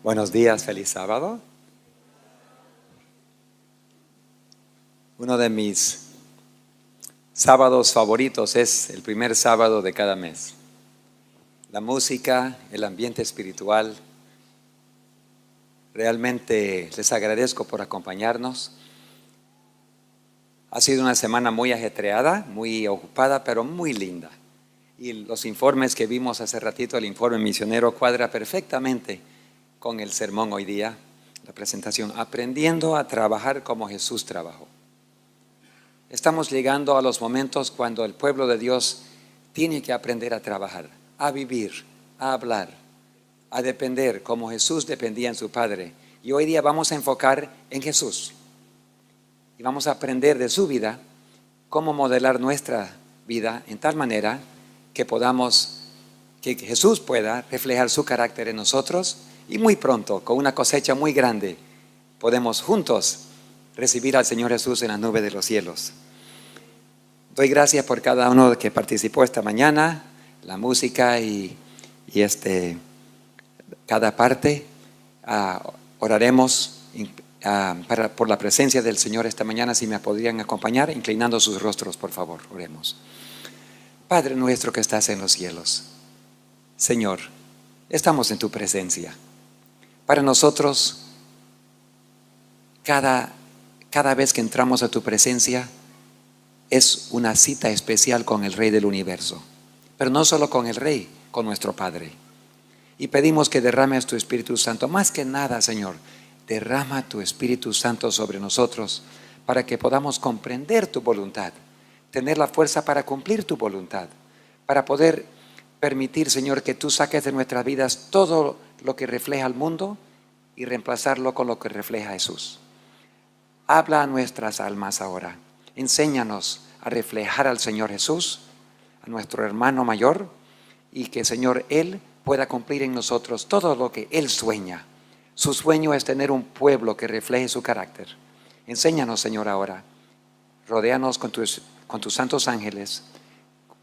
Buenos días, feliz sábado. Uno de mis sábados favoritos es el primer sábado de cada mes. La música, el ambiente espiritual. Realmente les agradezco por acompañarnos. Ha sido una semana muy ajetreada, muy ocupada, pero muy linda. Y los informes que vimos hace ratito, el informe misionero, cuadra perfectamente con el sermón hoy día, la presentación, aprendiendo a trabajar como Jesús trabajó. Estamos llegando a los momentos cuando el pueblo de Dios tiene que aprender a trabajar, a vivir, a hablar, a depender como Jesús dependía en su Padre. Y hoy día vamos a enfocar en Jesús y vamos a aprender de su vida cómo modelar nuestra vida en tal manera que Jesús pueda reflejar su carácter en nosotros. Y muy pronto, con una cosecha muy grande, podemos juntos recibir al Señor Jesús en la nube de los cielos. Doy gracias por cada uno que participó esta mañana, la música y cada parte. Oraremos por la presencia del Señor esta mañana. Si me podrían acompañar, inclinando sus rostros, por favor, oremos. Padre nuestro que estás en los cielos, Señor, estamos en tu presencia. Para nosotros, cada vez que entramos a tu presencia es una cita especial con el Rey del universo, pero no solo con el Rey, con nuestro Padre. Y pedimos que derrames tu Espíritu Santo. Más que nada, Señor, derrama tu Espíritu Santo sobre nosotros para que podamos comprender tu voluntad, tener la fuerza para cumplir tu voluntad, para poder permitir, Señor, que tú saques de nuestras vidas todo lo que refleja al mundo y reemplazarlo con lo que refleja a Jesús. Habla a nuestras almas ahora. Enséñanos a reflejar al Señor Jesús, a nuestro hermano mayor, y que, Señor, Él pueda cumplir en nosotros todo lo que Él sueña. Su sueño es tener un pueblo que refleje su carácter. Enséñanos, Señor, ahora. Rodéanos con tus santos ángeles.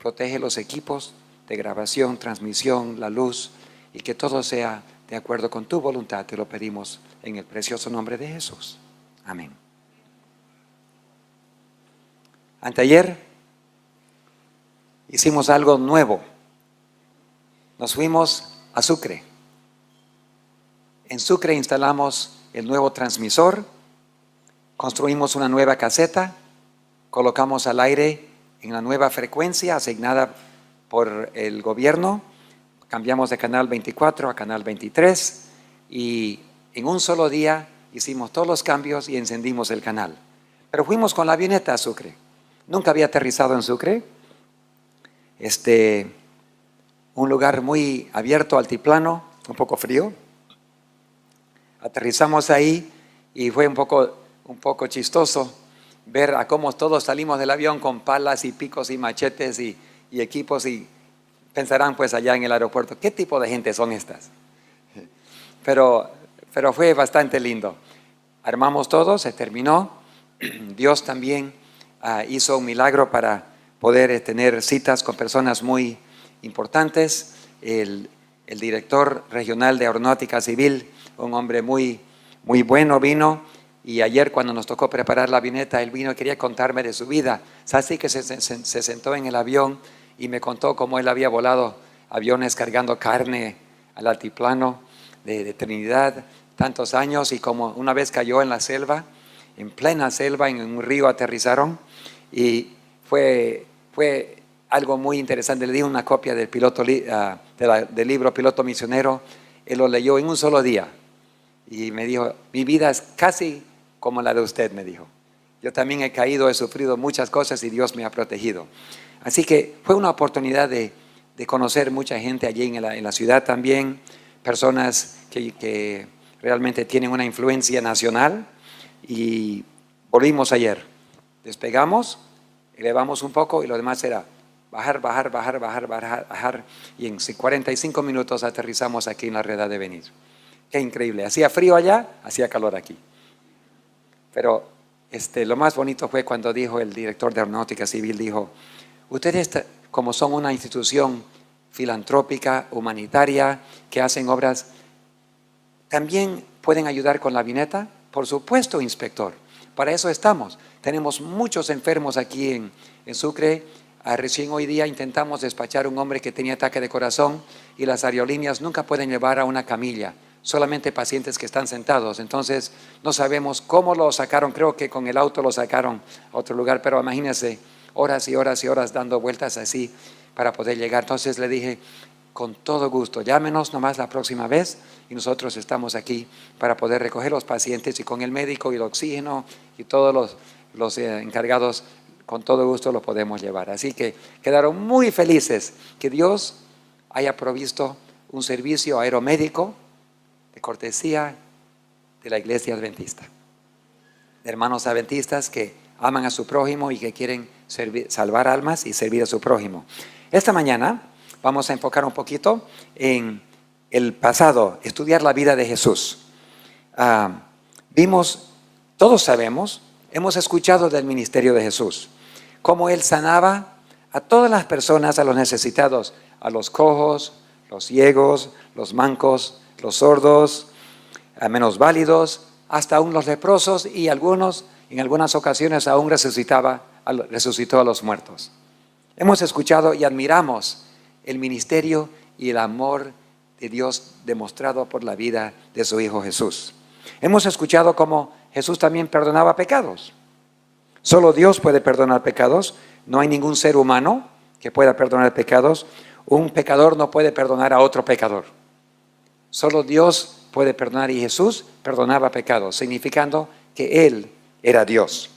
Protege los equipos de grabación, transmisión, la luz, y que todo sea de acuerdo con tu voluntad. Te lo pedimos en el precioso nombre de Jesús. Amén. Anteayer hicimos algo nuevo. Nos fuimos a Sucre. En Sucre instalamos el nuevo transmisor, construimos una nueva caseta, colocamos al aire en la nueva frecuencia asignada por el gobierno, cambiamos de canal 24 a canal 23 y en un solo día hicimos todos los cambios y encendimos el canal. Pero fuimos con la avioneta a Sucre. Nunca había aterrizado en Sucre. Un lugar muy abierto, altiplano, un poco frío. Aterrizamos ahí y fue un poco chistoso ver a cómo todos salimos del avión con palas y picos y machetes y equipos, y pensarán pues allá en el aeropuerto, ¿qué tipo de gente son estas? Pero fue bastante lindo. Armamos todo, se terminó. Dios también hizo un milagro para poder tener citas con personas muy importantes. El director regional de Aeronáutica Civil, un hombre muy, muy bueno, vino. Y ayer cuando nos tocó preparar la avioneta, él vino y quería contarme de su vida. Así que se sentó en el avión y me contó cómo él había volado aviones cargando carne al altiplano de Trinidad tantos años, y como una vez cayó en la selva, en plena selva, en un río aterrizaron, y fue algo muy interesante. Le di una copia del del libro Piloto Misionero. Él lo leyó en un solo día y me dijo, mi vida es casi como la de usted, me dijo. Yo también he caído, he sufrido muchas cosas y Dios me ha protegido. Así que fue una oportunidad de conocer mucha gente allí en la ciudad también, personas que realmente tienen una influencia nacional. Y volvimos ayer, despegamos, elevamos un poco y lo demás era bajar, y en 45 minutos aterrizamos aquí en la Redada de Venir. Qué increíble, hacía frío allá, hacía calor aquí. Pero lo más bonito fue cuando dijo el director de Aeronáutica Civil, dijo, ustedes como son una institución filantrópica, humanitaria, que hacen obras, También pueden ayudar con la avioneta, por supuesto, inspector. Para eso estamos. Tenemos muchos enfermos aquí en Sucre. Recién hoy día intentamos despachar a un hombre que tenía ataque de corazón y las aerolíneas nunca pueden llevar a una camilla, solamente pacientes que están sentados. Entonces no sabemos cómo lo sacaron, creo que con el auto lo sacaron a otro lugar, pero imagínense horas y horas y horas dando vueltas así para poder llegar. Entonces le dije, con todo gusto, llámenos nomás la próxima vez y nosotros estamos aquí para poder recoger los pacientes y con el médico y el oxígeno y todos los encargados, con todo gusto lo podemos llevar. Así que quedaron muy felices que Dios haya provisto un servicio aeromédico de cortesía de la Iglesia Adventista, de hermanos adventistas que aman a su prójimo y que quieren salvar almas y servir a su prójimo. Esta mañana vamos a enfocar un poquito en el pasado, estudiar la vida de Jesús. Todos sabemos, hemos escuchado del ministerio de Jesús, cómo Él sanaba a todas las personas, a los necesitados, a los cojos, los ciegos, los mancos, los sordos, a menos válidos, hasta aún los leprosos y en algunas ocasiones aún resucitó a los muertos. Hemos escuchado y admiramos el ministerio y el amor de Dios demostrado por la vida de su Hijo Jesús. Hemos escuchado cómo Jesús también perdonaba pecados. Solo Dios puede perdonar pecados. No hay ningún ser humano que pueda perdonar pecados. Un pecador no puede perdonar a otro pecador. Solo Dios puede perdonar y Jesús perdonaba pecados, significando que Él era Dios.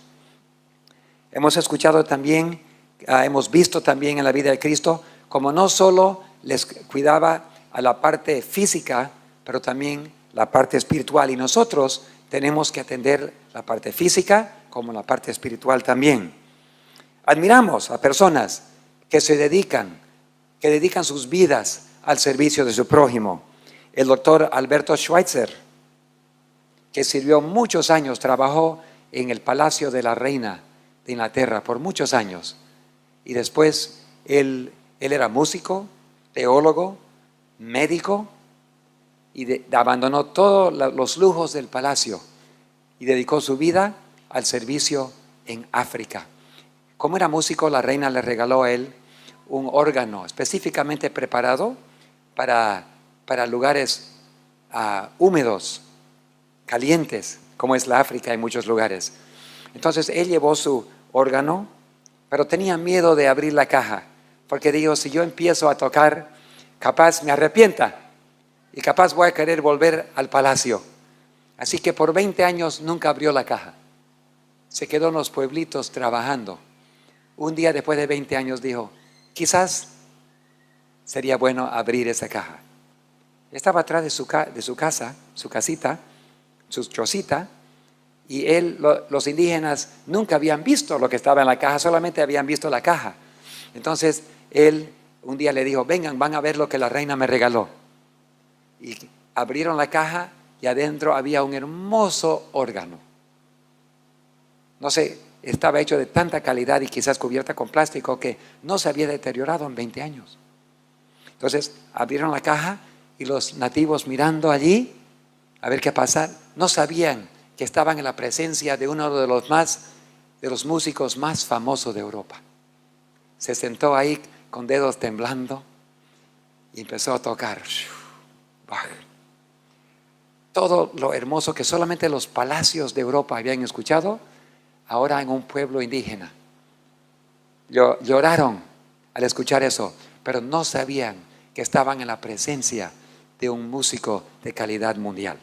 Hemos escuchado también, hemos visto también en la vida de Cristo como no solo les cuidaba a la parte física, pero también la parte espiritual. Y nosotros tenemos que atender la parte física como la parte espiritual también. Admiramos a personas que dedican sus vidas al servicio de su prójimo. El doctor Alberto Schweitzer, que sirvió muchos años, trabajó en el Palacio de la Reina de Inglaterra por muchos años. Y después él era músico, teólogo, médico, y abandonó todos los lujos del palacio y dedicó su vida al servicio en África. Como era músico, la reina le regaló a él un órgano específicamente preparado para lugares húmedos, calientes, como es la África en muchos lugares. Entonces él llevó su órgano, pero tenía miedo de abrir la caja, porque dijo, si yo empiezo a tocar, capaz me arrepienta y capaz voy a querer volver al palacio. Así que por 20 años nunca abrió la caja. Se quedó en los pueblitos trabajando. Un día después de 20 años dijo, quizás sería bueno abrir esa caja. Estaba atrás de su casa, su casita, su chocita, y los indígenas nunca habían visto lo que estaba en la caja, solamente habían visto la caja. Entonces él un día le dijo, vengan, van a ver lo que la reina me regaló. Y abrieron la caja y adentro había un hermoso órgano. No sé, estaba hecho de tanta calidad y quizás cubierta con plástico que no se había deteriorado en 20 años. Entonces abrieron la caja y los nativos mirando allí a ver qué pasa, no sabían que estaban en la presencia de uno de los músicos más famosos de Europa. Se sentó ahí con dedos temblando y empezó a tocar todo lo hermoso que solamente los palacios de Europa habían escuchado, ahora en un pueblo indígena. Lloraron al escuchar eso, pero no sabían que estaban en la presencia de un músico de calidad mundial.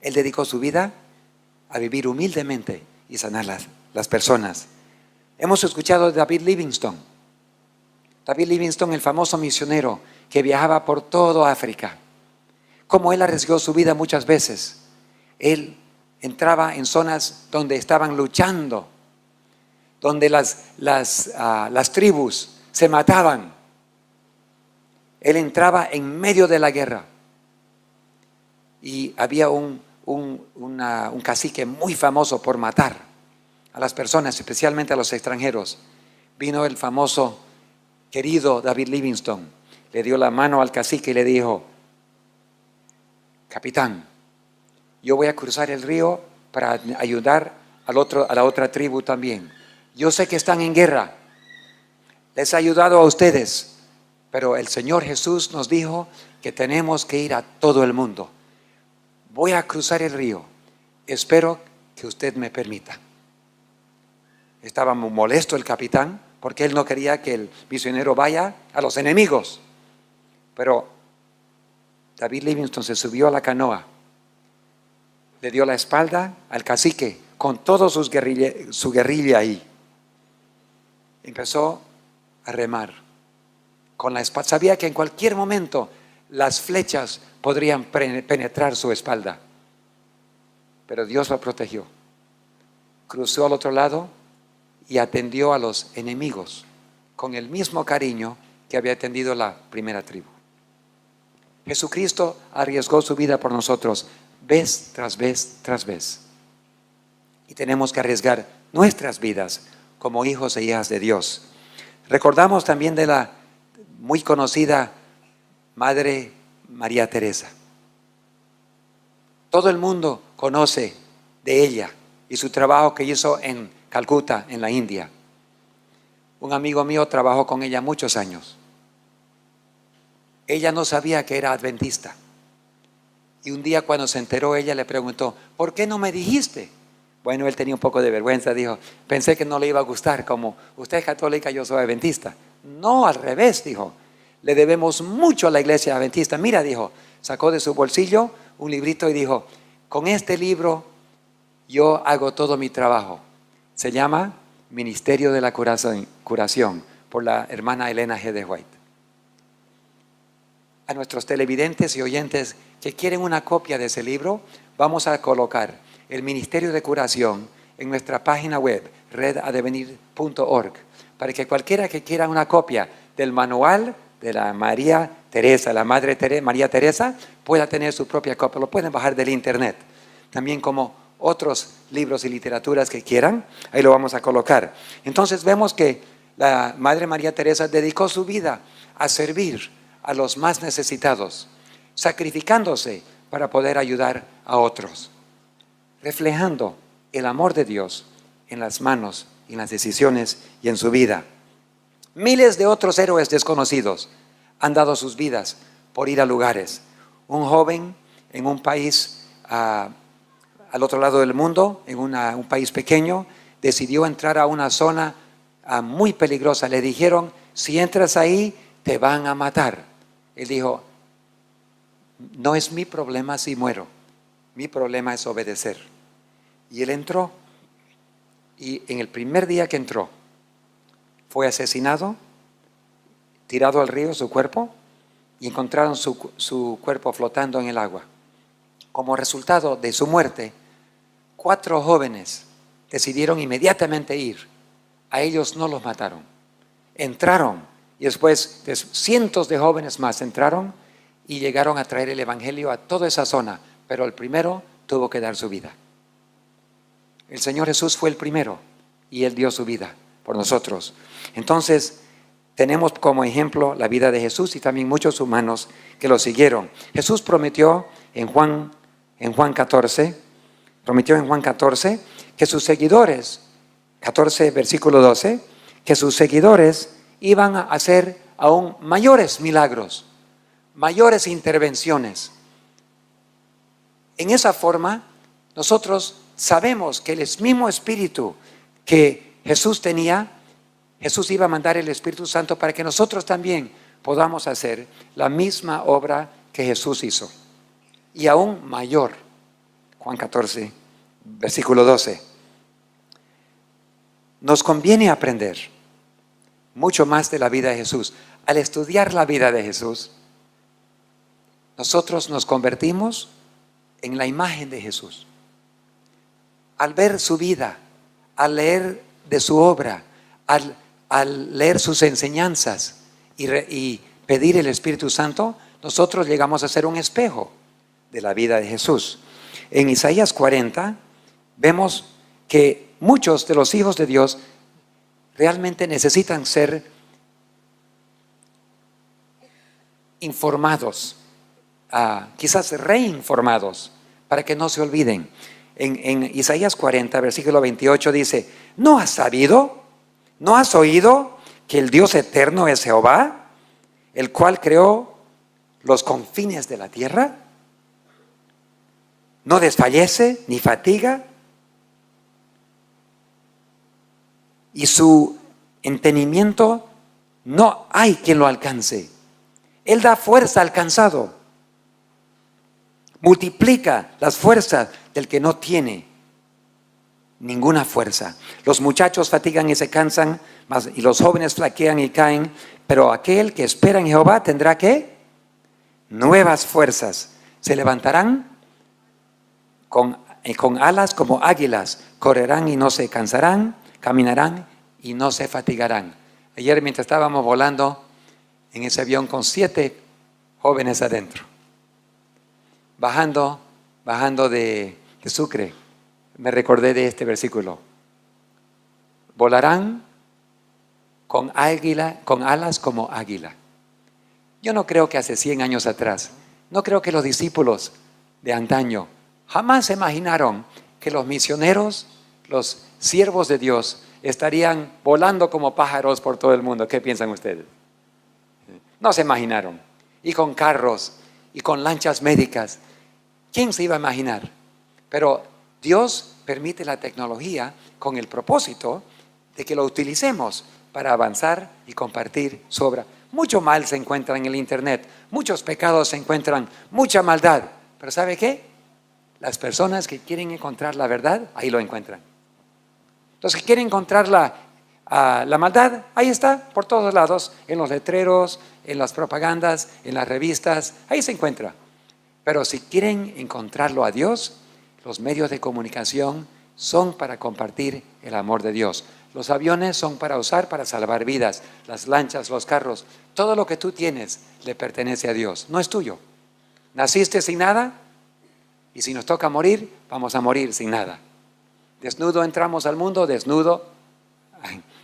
Él dedicó su vida a vivir humildemente y sanar las personas. Hemos escuchado de David Livingstone. David Livingstone, el famoso misionero que viajaba por toda África. Cómo él arriesgó su vida muchas veces. Él entraba en zonas donde estaban luchando, donde las tribus se mataban. Él entraba en medio de la guerra y había un cacique muy famoso por matar a las personas, especialmente a los extranjeros. Vino el famoso, querido David Livingstone, le dio la mano al cacique y le dijo, capitán, yo voy a cruzar el río para ayudar a la otra tribu también. Yo sé que están en guerra, les he ayudado a ustedes, pero el Señor Jesús nos dijo que tenemos que ir a todo el mundo. Voy a cruzar el río, espero que usted me permita. Estaba muy molesto el capitán porque él no quería que el misionero vaya a los enemigos. Pero David Livingstone se subió a la canoa, le dio la espalda al cacique con toda su guerrilla ahí. Empezó a remar con la espalda. Sabía que en cualquier momento las flechas podrían penetrar su espalda, pero Dios lo protegió. Cruzó al otro lado y atendió a los enemigos con el mismo cariño que había atendido la primera tribu. Jesucristo arriesgó su vida por nosotros vez tras vez tras vez. Y tenemos que arriesgar nuestras vidas como hijos e hijas de Dios. Recordamos también de la muy conocida Madre María Teresa. Todo el mundo conoce de ella y su trabajo que hizo en Calcuta, en la India. Un amigo mío trabajó con ella muchos años. Ella no sabía que era adventista. Y un día cuando se enteró, ella le preguntó, ¿por qué no me dijiste? Bueno, él tenía un poco de vergüenza, dijo, pensé que no le iba a gustar, como usted es católica, yo soy adventista. No, al revés, dijo, le debemos mucho a la iglesia adventista. Mira, dijo, sacó de su bolsillo un librito y dijo, con este libro yo hago todo mi trabajo. Se llama Ministerio de la Curación, por la hermana Elena G. de White. A nuestros televidentes y oyentes que quieren una copia de ese libro, vamos a colocar el Ministerio de Curación en nuestra página web, redadevenir.org, para que cualquiera que quiera una copia del manual de la María Teresa, la Madre María Teresa, pueda tener su propia copia. Lo pueden bajar del internet. También como otros libros y literaturas que quieran, ahí lo vamos a colocar. Entonces vemos que la Madre María Teresa dedicó su vida a servir a los más necesitados, sacrificándose para poder ayudar a otros, reflejando el amor de Dios en las manos, en las decisiones y en su vida. Miles de otros héroes desconocidos han dado sus vidas por ir a lugares. Un joven en un país al otro lado del mundo, en un país pequeño, decidió entrar a una zona muy peligrosa. Le dijeron, si entras ahí, te van a matar. Él dijo, no es mi problema si muero, mi problema es obedecer. Y él entró, y en el primer día que entró, fue asesinado, tirado al río su cuerpo, y encontraron su cuerpo flotando en el agua. Como resultado de su muerte, 4 jóvenes decidieron inmediatamente ir. A ellos no los mataron. Entraron y después cientos de jóvenes más entraron y llegaron a traer el evangelio a toda esa zona. Pero el primero tuvo que dar su vida. El Señor Jesús fue el primero y Él dio su vida por nosotros. Entonces, tenemos como ejemplo la vida de Jesús y también muchos humanos que lo siguieron. Jesús prometió en Juan 14, que sus seguidores, 14 versículo 12, que sus seguidores iban a hacer aún mayores milagros, mayores intervenciones. En esa forma, nosotros sabemos que el mismo espíritu que Jesús tenía, Jesús iba a mandar el Espíritu Santo para que nosotros también podamos hacer la misma obra que Jesús hizo. Y aún mayor. Juan 14, versículo 12. Nos conviene aprender mucho más de la vida de Jesús. Al estudiar la vida de Jesús, nosotros nos convertimos en la imagen de Jesús. Al ver su vida, al leer de su obra, al leer sus enseñanzas y pedir el Espíritu Santo, nosotros llegamos a ser un espejo de la vida de Jesús. En Isaías 40 vemos que muchos de los hijos de Dios realmente necesitan ser informados quizás reinformados para que no se olviden. En Isaías 40, versículo 28 dice: ¿no has sabido? ¿No has oído que el Dios eterno es Jehová, el cual creó los confines de la tierra? No desfallece ni fatiga, y su entendimiento no hay quien lo alcance. Él da fuerza al cansado, multiplica las fuerzas del que no tiene ninguna fuerza. Los muchachos fatigan y se cansan, y los jóvenes flaquean y caen, pero aquel que espera en Jehová tendrá ¿qué? Nuevas fuerzas. Se levantarán con alas como águilas, correrán y no se cansarán, caminarán y no se fatigarán. Ayer, mientras estábamos volando en ese avión con 7 jóvenes adentro, bajando de Sucre, me recordé de este versículo: volarán con alas como águila. Yo no creo que hace 100 años atrás, no creo que los discípulos de antaño jamás se imaginaron que los misioneros, los siervos de Dios, estarían volando como pájaros por todo el mundo. ¿Qué piensan ustedes? No se imaginaron. Y con carros y con lanchas médicas. ¿Quién se iba a imaginar? Pero Dios permite la tecnología con el propósito de que lo utilicemos para avanzar y compartir su obra. Mucho mal se encuentra en el internet, muchos pecados se encuentran, mucha maldad. Pero ¿sabe qué? Las personas que quieren encontrar la verdad, ahí lo encuentran. Los que quieren encontrar la maldad, ahí está, por todos lados, en los letreros, en las propagandas, en las revistas, ahí se encuentra. Pero si quieren encontrarlo a Dios, los medios de comunicación son para compartir el amor de Dios. Los aviones son para usar para salvar vidas, las lanchas, los carros, todo lo que tú tienes le pertenece a Dios, no es tuyo. Naciste sin nada y si nos toca morir, vamos a morir sin nada. Desnudo entramos al mundo, desnudo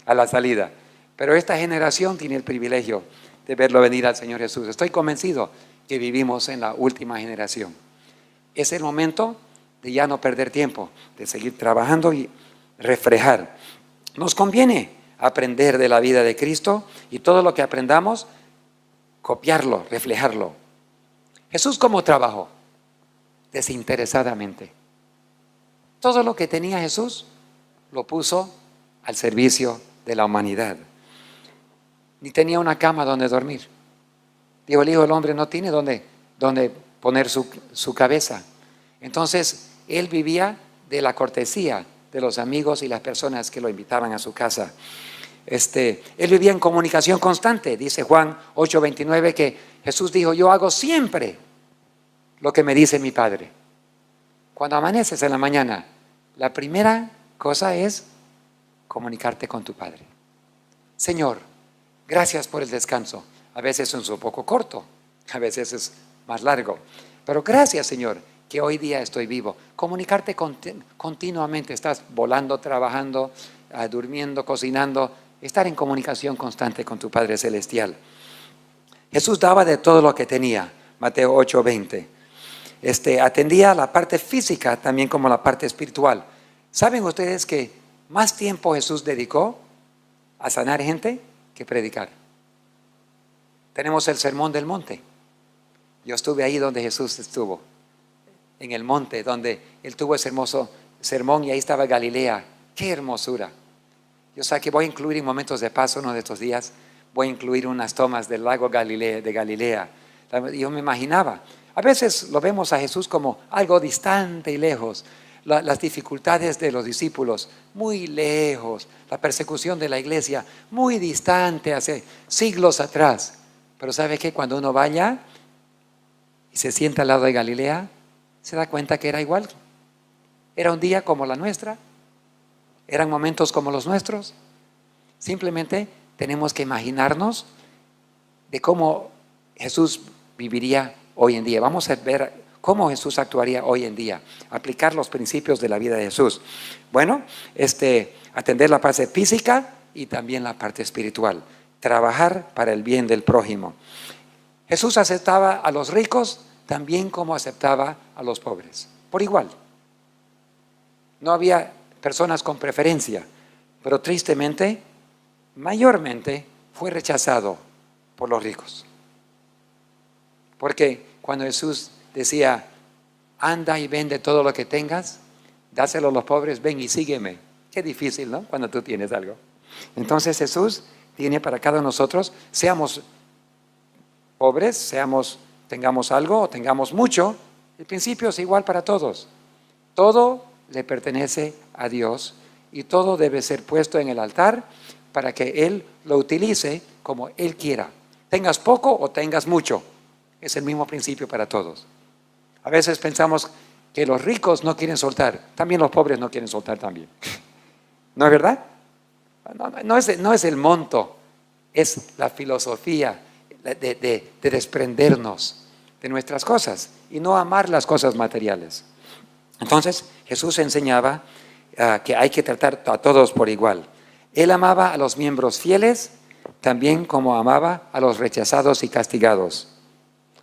a la salida. Pero esta generación tiene el privilegio de verlo venir al Señor Jesús. Estoy convencido que vivimos en la última generación. Es el momento de ya no perder tiempo, de seguir trabajando y reflejar. Nos conviene aprender de la vida de Cristo y todo lo que aprendamos, copiarlo, reflejarlo. Jesús, ¿cómo trabajó? Desinteresadamente. Todo lo que tenía Jesús lo puso al servicio de la humanidad. Ni tenía una cama donde dormir. Digo, el Hijo del Hombre no tiene donde poner su cabeza. Entonces, Él vivía de la cortesía de los amigos y las personas que lo invitaban a su casa. Él vivía en comunicación constante. Dice Juan 8:29 que Jesús dijo: yo hago siempre lo que me dice mi Padre. Cuando amaneces en la mañana, la primera cosa es comunicarte con tu Padre. Señor, gracias por el descanso. A veces es un poco corto, a veces es más largo, pero gracias, Señor, que hoy día estoy vivo. Comunicarte continuamente. Estás volando, trabajando, durmiendo, cocinando. Estar en comunicación constante con tu Padre Celestial. Jesús daba de todo lo que tenía. Mateo 8:20. Atendía la parte física también como la parte espiritual. ¿Saben ustedes que más tiempo Jesús dedicó a sanar gente que predicar? Tenemos el Sermón del Monte. Yo estuve ahí donde Jesús estuvo, en el monte donde Él tuvo ese hermoso sermón, y ahí estaba Galilea. ¡Qué hermosura! Yo sé que voy a incluir en momentos de paso, uno de estos días, voy a incluir unas tomas del lago de Galilea. Yo me imaginaba, a veces lo vemos a Jesús como algo distante y lejos, las dificultades de los discípulos muy lejos, la persecución de la iglesia muy distante hace siglos atrás. Pero ¿sabe qué? Cuando uno vaya y se sienta al lado de Galilea, se da cuenta que era igual. Era un día como la nuestra, eran momentos como los nuestros. Simplemente tenemos que imaginarnos de cómo Jesús viviría hoy en día. Vamos a ver cómo Jesús actuaría hoy en día, aplicar los principios de la vida de Jesús. Bueno, atender la parte física y también la parte espiritual, trabajar para el bien del prójimo. Jesús aceptaba a los ricos también como aceptaba a los pobres, por igual. No había personas con preferencia, pero tristemente, mayormente fue rechazado por los ricos. Porque cuando Jesús decía, anda y vende todo lo que tengas, dáselo a los pobres, ven y sígueme. Qué difícil, ¿no? Cuando tú tienes algo. Entonces Jesús tiene para cada uno de nosotros, seamos pobres, tengamos algo o tengamos mucho, el principio es igual para todos. Todo le pertenece a Dios y todo debe ser puesto en el altar para que Él lo utilice como Él quiera. Tengas poco o tengas mucho, es el mismo principio para todos. A veces pensamos que los ricos no quieren soltar, también los pobres no quieren soltar también. ¿No es verdad? No es el monto, es la filosofía de desprendernos de nuestras cosas y no amar las cosas materiales. Entonces Jesús enseñaba que hay que tratar a todos por igual. Él amaba a los miembros fieles también como amaba a los rechazados y castigados.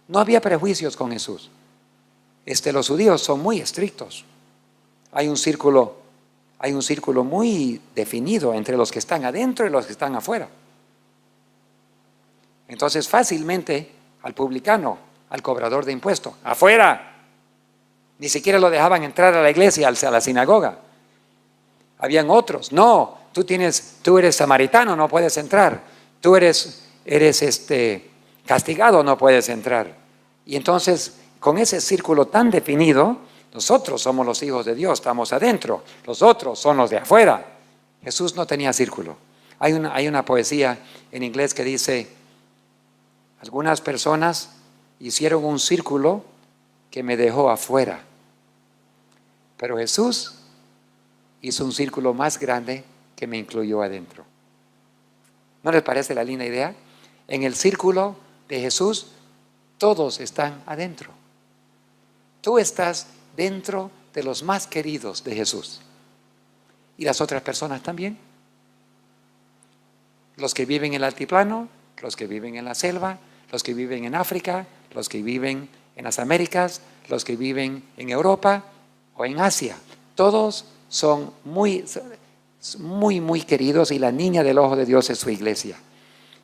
No había prejuicios con Jesús. Los judíos son muy estrictos. Hay un círculo muy definido entre los que están adentro y los que están afuera. Entonces fácilmente al publicano, al cobrador de impuestos, afuera. Ni siquiera lo dejaban entrar a la iglesia, a la sinagoga. Habían otros, no, tú eres samaritano, no puedes entrar. Tú eres castigado, no puedes entrar. Y entonces, con ese círculo tan definido, nosotros somos los hijos de Dios, estamos adentro. Los otros son los de afuera. Jesús no tenía círculo. Hay una poesía en inglés que dice, algunas personas hicieron un círculo que me dejó afuera. Pero Jesús hizo un círculo más grande que me incluyó adentro. ¿No les parece la linda idea? En el círculo de Jesús, todos están adentro. Tú estás dentro de los más queridos de Jesús. ¿Y las otras personas también? Los que viven en el altiplano, los que viven en la selva, los que viven en África, los que viven en las Américas, los que viven en Europa o en Asia. Todos son muy, muy queridos y la niña del ojo de Dios es su iglesia.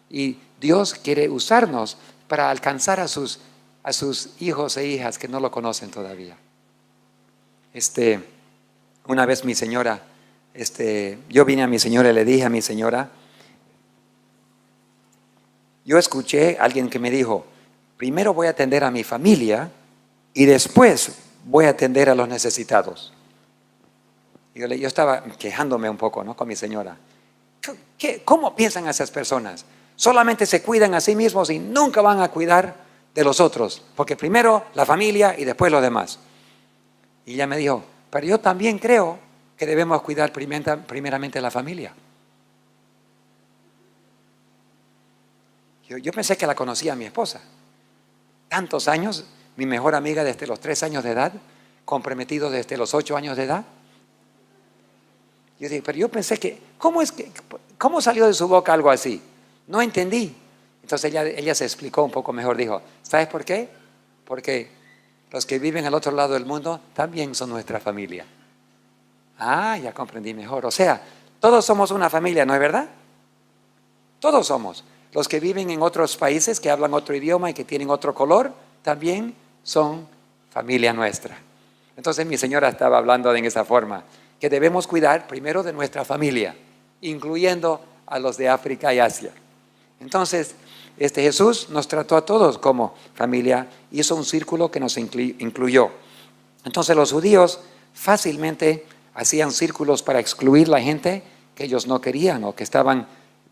Y Dios quiere usarnos para alcanzar a sus hijos e hijas que no lo conocen todavía. Una vez mi señora, yo vine a mi señora y le dije a mi señora, yo escuché a alguien que me dijo, primero voy a atender a mi familia y después voy a atender a los necesitados. Y yo estaba quejándome un poco, ¿no?, con mi señora. ¿Cómo piensan esas personas? Solamente se cuidan a sí mismos y nunca van a cuidar de los otros, porque primero la familia y después los demás. Y ella me dijo, pero yo también creo que debemos cuidar primeramente la familia. Yo pensé que la conocía a mi esposa. Tantos años, mi mejor amiga desde los 3 años de edad, comprometido desde los 8 años de edad. Yo dije, pero yo pensé que, ¿cómo salió de su boca algo así? No entendí. Entonces ella se explicó un poco mejor, dijo, ¿sabes por qué? Porque los que viven al otro lado del mundo también son nuestra familia. Ah, ya comprendí mejor. O sea, todos somos una familia, ¿no es verdad? Todos somos. Los que viven en otros países, que hablan otro idioma y que tienen otro color, también son familia nuestra. Entonces mi señora estaba hablando en esa forma, que debemos cuidar primero de nuestra familia, incluyendo a los de África y Asia. Entonces, Jesús nos trató a todos como familia, hizo un círculo que nos incluyó. Entonces los judíos fácilmente hacían círculos para excluir la gente que ellos no querían o que estaban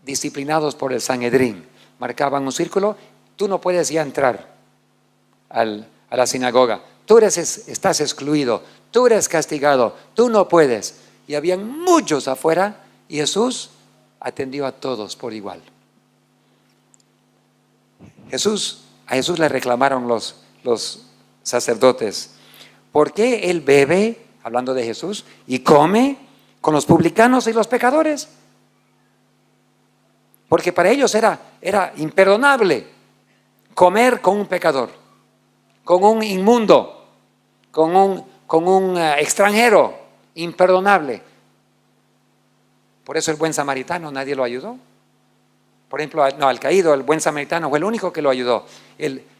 disciplinados por el Sanedrín. Marcaban un círculo, tú no puedes ya entrar a la sinagoga, tú estás excluido, tú eres castigado, tú no puedes. Y habían muchos afuera y Jesús atendió a todos por igual. A Jesús le reclamaron los sacerdotes, ¿por qué él bebe, hablando de Jesús, y come con los publicanos y los pecadores? Porque para ellos era imperdonable comer con un pecador, con un inmundo, con un extranjero imperdonable. Por eso el buen samaritano nadie lo ayudó. Por ejemplo, al caído, el buen samaritano fue el único que lo ayudó.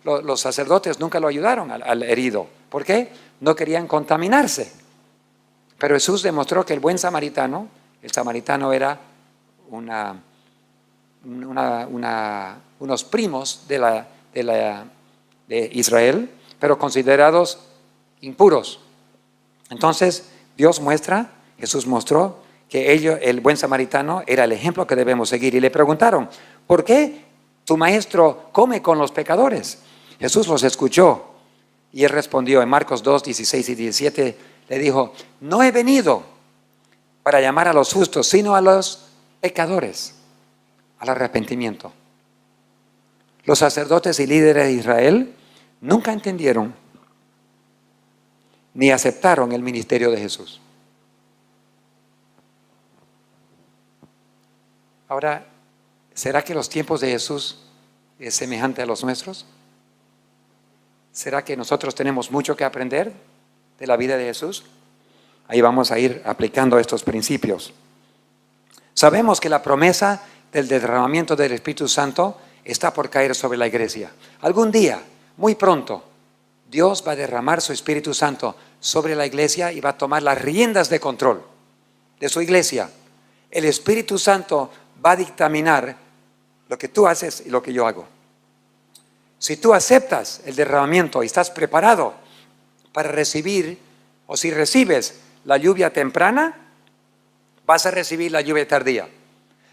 Los sacerdotes nunca lo ayudaron al herido. ¿Por qué? No querían contaminarse. Pero Jesús demostró que el buen samaritano, el samaritano era unos primos de Israel, pero considerados impuros. Entonces, Jesús mostró que el buen samaritano era el ejemplo que debemos seguir. Y le preguntaron, ¿por qué tu maestro come con los pecadores? Jesús los escuchó y él respondió en Marcos 2, 16 y 17, le dijo, no he venido para llamar a los justos, sino a los pecadores, al arrepentimiento. Los sacerdotes y líderes de Israel nunca entendieron ni aceptaron el ministerio de Jesús. Ahora, ¿será que los tiempos de Jesús es semejante a los nuestros? ¿Será que nosotros tenemos mucho que aprender de la vida de Jesús? Ahí vamos a ir aplicando estos principios. Sabemos que la promesa del derramamiento del Espíritu Santo está por caer sobre la iglesia. Algún día, muy pronto, Dios va a derramar su Espíritu Santo sobre la iglesia y va a tomar las riendas de control de su iglesia. El Espíritu Santo va a dictaminar lo que tú haces y lo que yo hago. Si tú aceptas el derramamiento y estás preparado para recibir, o si recibes la lluvia temprana, vas a recibir la lluvia tardía.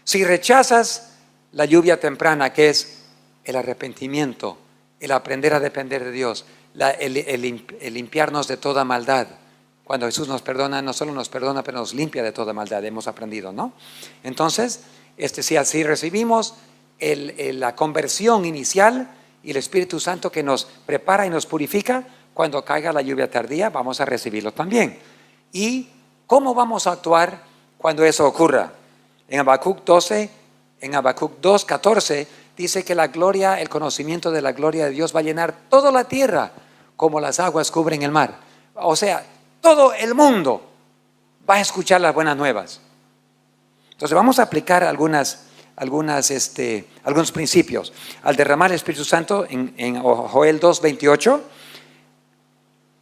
Si rechazas la lluvia temprana, que es el arrepentimiento, el aprender a depender de Dios, el limpiarnos de toda maldad. Cuando Jesús nos perdona, no solo nos perdona, pero nos limpia de toda maldad, hemos aprendido, ¿no? Entonces, si así recibimos la conversión inicial y el Espíritu Santo que nos prepara y nos purifica, cuando caiga la lluvia tardía, vamos a recibirlo también. ¿Y cómo vamos a actuar cuando eso ocurra? En Habacuc 2:14 dice que la gloria, el conocimiento de la gloria de Dios va a llenar toda la tierra como las aguas cubren el mar. O sea, todo el mundo va a escuchar las buenas nuevas. Entonces vamos a aplicar algunos principios. Al derramar el Espíritu Santo en Joel 2:28,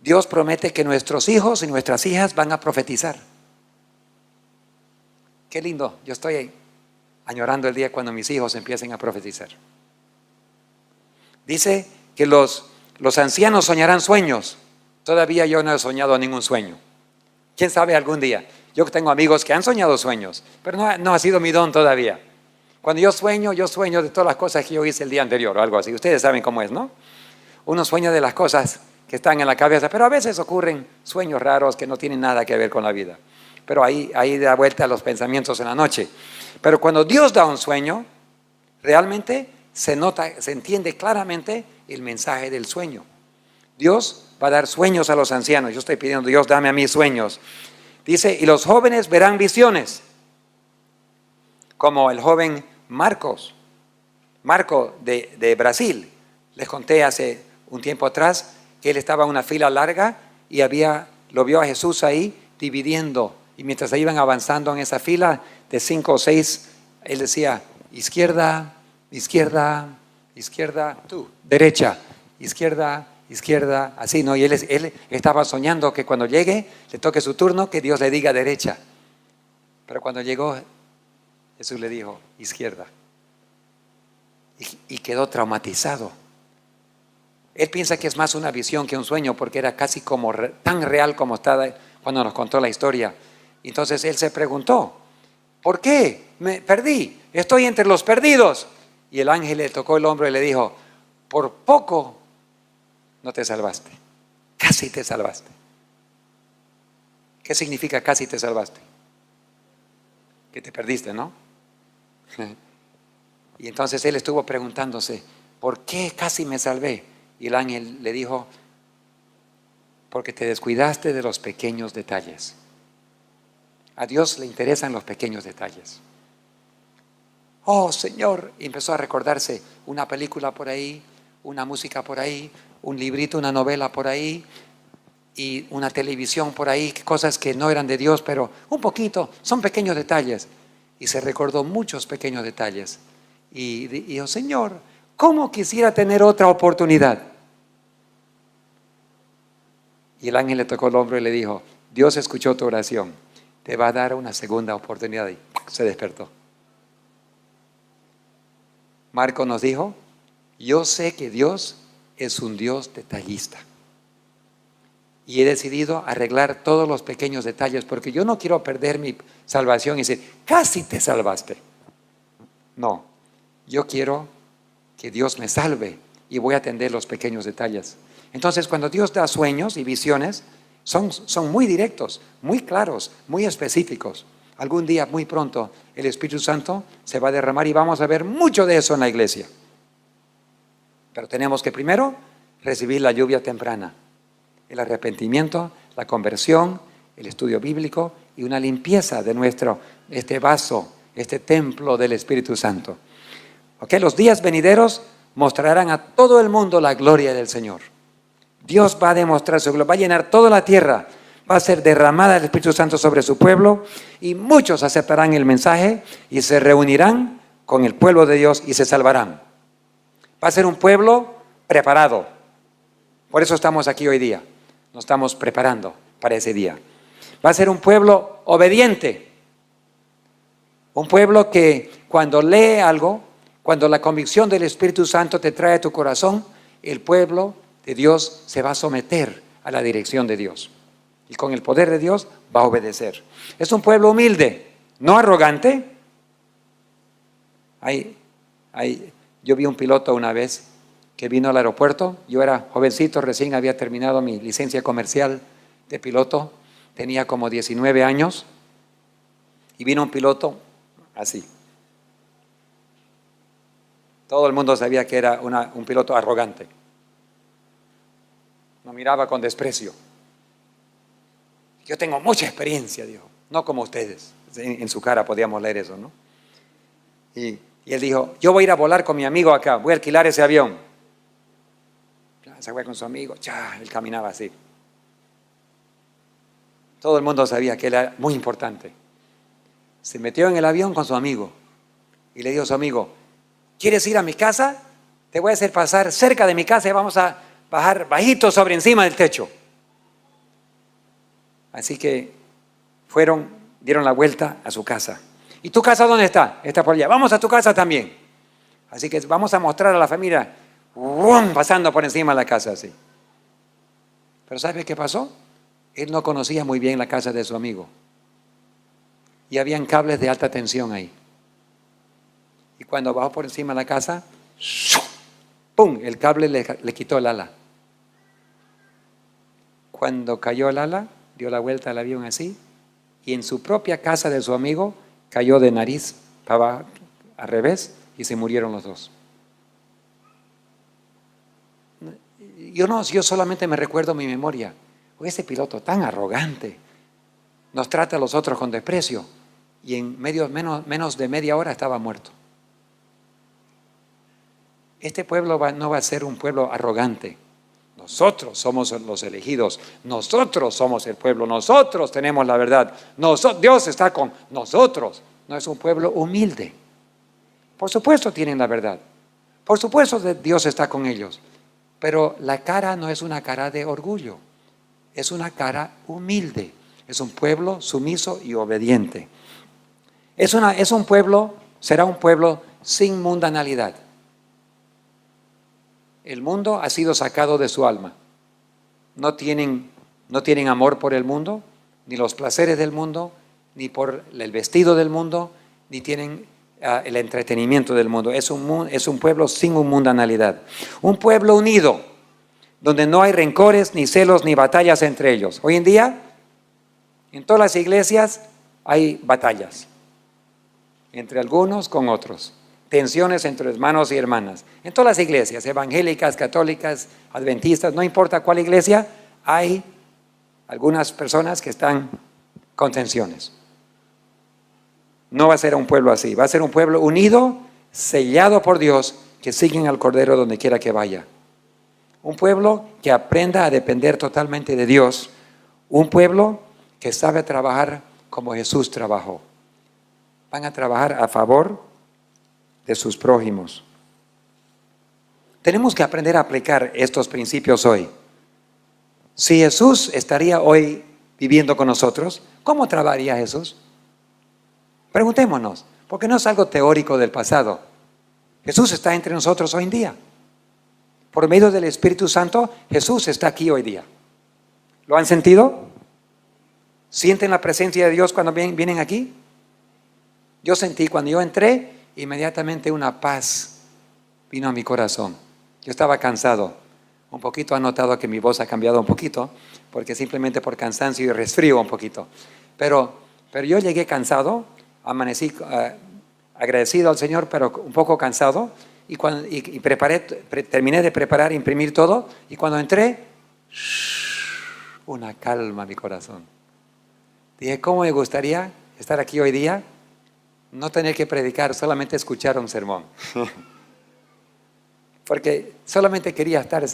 Dios promete que nuestros hijos y nuestras hijas van a profetizar. Qué lindo, yo estoy añorando el día cuando mis hijos empiecen a profetizar. Dice que los ancianos soñarán sueños. Todavía yo no he soñado ningún sueño. ¿Quién sabe algún día? Yo tengo amigos que han soñado sueños, pero no ha sido mi don todavía. Cuando yo sueño de todas las cosas que yo hice el día anterior o algo así. Ustedes saben cómo es, ¿no? Uno sueña de las cosas que están en la cabeza, pero a veces ocurren sueños raros que no tienen nada que ver con la vida. Pero ahí da vuelta a los pensamientos en la noche. Pero cuando Dios da un sueño, realmente se entiende claramente el mensaje del sueño. Dios va a dar sueños a los ancianos. Yo estoy pidiendo, Dios, dame a mí sueños. Dice, y los jóvenes verán visiones, como el joven Marco de Brasil. Les conté hace un tiempo atrás que él estaba en una fila larga y lo vio a Jesús ahí dividiendo. Y mientras iban avanzando en esa fila de 5 o 6, él decía, izquierda, izquierda, izquierda, tú, derecha, izquierda, izquierda, así, ¿no? Y él estaba soñando que cuando llegue, le toque su turno, que Dios le diga derecha. Pero cuando llegó, Jesús le dijo, izquierda. Y quedó traumatizado. Él piensa que es más una visión que un sueño, porque era casi como tan real como estaba cuando nos contó la historia. Entonces él se preguntó, ¿por qué? Me perdí, estoy entre los perdidos. Y el ángel le tocó el hombro y le dijo, por poco no te salvaste, casi te salvaste. ¿Qué significa casi te salvaste? Que te perdiste, ¿no? Y entonces él estuvo preguntándose, ¿por qué casi me salvé? Y el ángel le dijo, porque te descuidaste de los pequeños detalles. A Dios le interesan los pequeños detalles. Oh, Señor, y empezó a recordarse una película por ahí, una música por ahí, un librito, una novela por ahí y una televisión por ahí, cosas que no eran de Dios, pero un poquito, son pequeños detalles. Y se recordó muchos pequeños detalles. Y dijo, Señor, ¿cómo quisiera tener otra oportunidad? Y el ángel le tocó el hombro y le dijo, Dios escuchó tu oración, te va a dar una segunda oportunidad. Y se despertó. Marco nos dijo, yo sé que Dios es un Dios detallista. Y he decidido arreglar todos los pequeños detalles porque yo no quiero perder mi salvación y decir, casi te salvaste. No, yo quiero que Dios me salve y voy a atender los pequeños detalles. Entonces, cuando Dios da sueños y visiones, son muy directos, muy claros, muy específicos. Algún día, muy pronto, el Espíritu Santo se va a derramar y vamos a ver mucho de eso en la iglesia. Pero tenemos que primero recibir la lluvia temprana. El arrepentimiento, la conversión, el estudio bíblico y una limpieza de este vaso, este templo del Espíritu Santo. ¿Ok? Los días venideros mostrarán a todo el mundo la gloria del Señor. Dios va a demostrar su gloria, va a llenar toda la tierra, va a ser derramada el Espíritu Santo sobre su pueblo y muchos aceptarán el mensaje y se reunirán con el pueblo de Dios y se salvarán. Va a ser un pueblo preparado. Por eso estamos aquí hoy día. Nos estamos preparando para ese día. Va a ser un pueblo obediente. Un pueblo que cuando lee algo, cuando la convicción del Espíritu Santo te trae a tu corazón, el pueblo de Dios se va a someter a la dirección de Dios. Y con el poder de Dios va a obedecer. Es un pueblo humilde, no arrogante. Yo vi un piloto una vez que vino al aeropuerto. Yo era jovencito, recién había terminado mi licencia comercial de piloto. Tenía como 19 años. Y vino un piloto así. Todo el mundo sabía que era un piloto arrogante. Nos miraba con desprecio. Yo tengo mucha experiencia, dijo. No como ustedes. En su cara podíamos leer eso, ¿no? Y él dijo, yo voy a ir a volar con mi amigo acá. Voy a alquilar ese avión. Se fue con su amigo. Él caminaba así. Todo el mundo sabía que él era muy importante. Se metió en el avión con su amigo. Y le dijo a su amigo, ¿quieres ir a mi casa? Te voy a hacer pasar cerca de mi casa y vamos a bajar bajito sobre encima del techo. Así que dieron la vuelta a su casa. ¿Y tu casa dónde está? Está por allá. Vamos a tu casa también. Así que vamos a mostrar a la familia, pasando por encima de la casa así. Pero ¿sabe qué pasó? Él no conocía muy bien la casa de su amigo. Y habían cables de alta tensión ahí. Y cuando bajó por encima de la casa, ¡pum! El cable le quitó el ala. Cuando cayó el ala, dio la vuelta al avión así, y en su propia casa de su amigo cayó de nariz para al revés y se murieron los dos. Yo solamente me recuerdo mi memoria. Ese piloto tan arrogante nos trata a los otros con desprecio y en menos de media hora estaba muerto. Este pueblo no va a ser un pueblo arrogante. Nosotros somos los elegidos, nosotros somos el pueblo, nosotros tenemos la verdad, Dios está con nosotros. No es un pueblo humilde. Por supuesto tienen la verdad, por supuesto Dios está con ellos, pero la cara no es una cara de orgullo, es una cara humilde. Es un pueblo sumiso y obediente. Será un pueblo sin mundanalidad. El mundo ha sido sacado de su alma. No tienen amor por el mundo, ni los placeres del mundo, ni por el vestido del mundo, ni tienen el entretenimiento del mundo. Es un pueblo sin mundanalidad. Un pueblo unido, donde no hay rencores, ni celos, ni batallas entre ellos. Hoy en día, en todas las iglesias hay batallas. Entre algunos con otros. Tensiones entre hermanos y hermanas. En todas las iglesias, evangélicas, católicas, adventistas, no importa cuál iglesia, hay algunas personas que están con tensiones. No va a ser un pueblo así, va a ser un pueblo unido, sellado por Dios, que siguen al Cordero donde quiera que vaya. Un pueblo que aprenda a depender totalmente de Dios. Un pueblo que sabe trabajar como Jesús trabajó. Van a trabajar a favor de sus prójimos. Tenemos que aprender a aplicar estos principios hoy. Si Jesús estaría hoy viviendo con nosotros, ¿cómo trabajaría Jesús? Preguntémonos, porque no es algo teórico del pasado. Jesús está entre nosotros hoy en día. Por medio del Espíritu Santo, Jesús está aquí hoy día. ¿Lo han sentido? ¿Sienten la presencia de Dios cuando vienen aquí? Yo sentí cuando yo entré, inmediatamente una paz vino a mi corazón. Yo estaba cansado. Un poquito, han notado que mi voz ha cambiado un poquito, porque simplemente por cansancio y resfrío un poquito. Pero yo llegué cansado, amanecí agradecido al Señor, pero un poco cansado. Y terminé de preparar, imprimir todo. Y cuando entré, una calma en mi corazón. Dije, ¿cómo me gustaría estar aquí hoy día? No tener que predicar, solamente escuchar un sermón. Porque solamente quería estar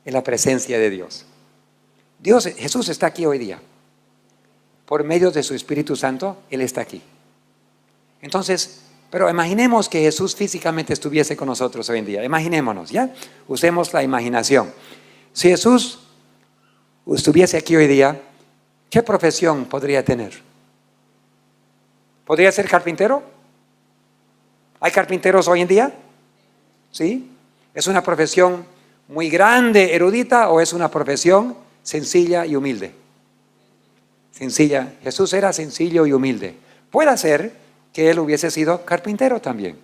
en la presencia de Dios. Jesús está aquí hoy día. Por medio de su Espíritu Santo, Él está aquí. Entonces, pero imaginemos que Jesús físicamente estuviese con nosotros hoy en día. Imaginémonos, ¿ya? Usemos la imaginación. Si Jesús estuviese aquí hoy día, ¿qué profesión podría tener? ¿Podría ser carpintero? ¿Hay carpinteros hoy en día? ¿Sí? ¿Es una profesión muy grande, erudita, o es una profesión sencilla y humilde? Sencilla. Jesús era sencillo y humilde. Puede ser que Él hubiese sido carpintero también.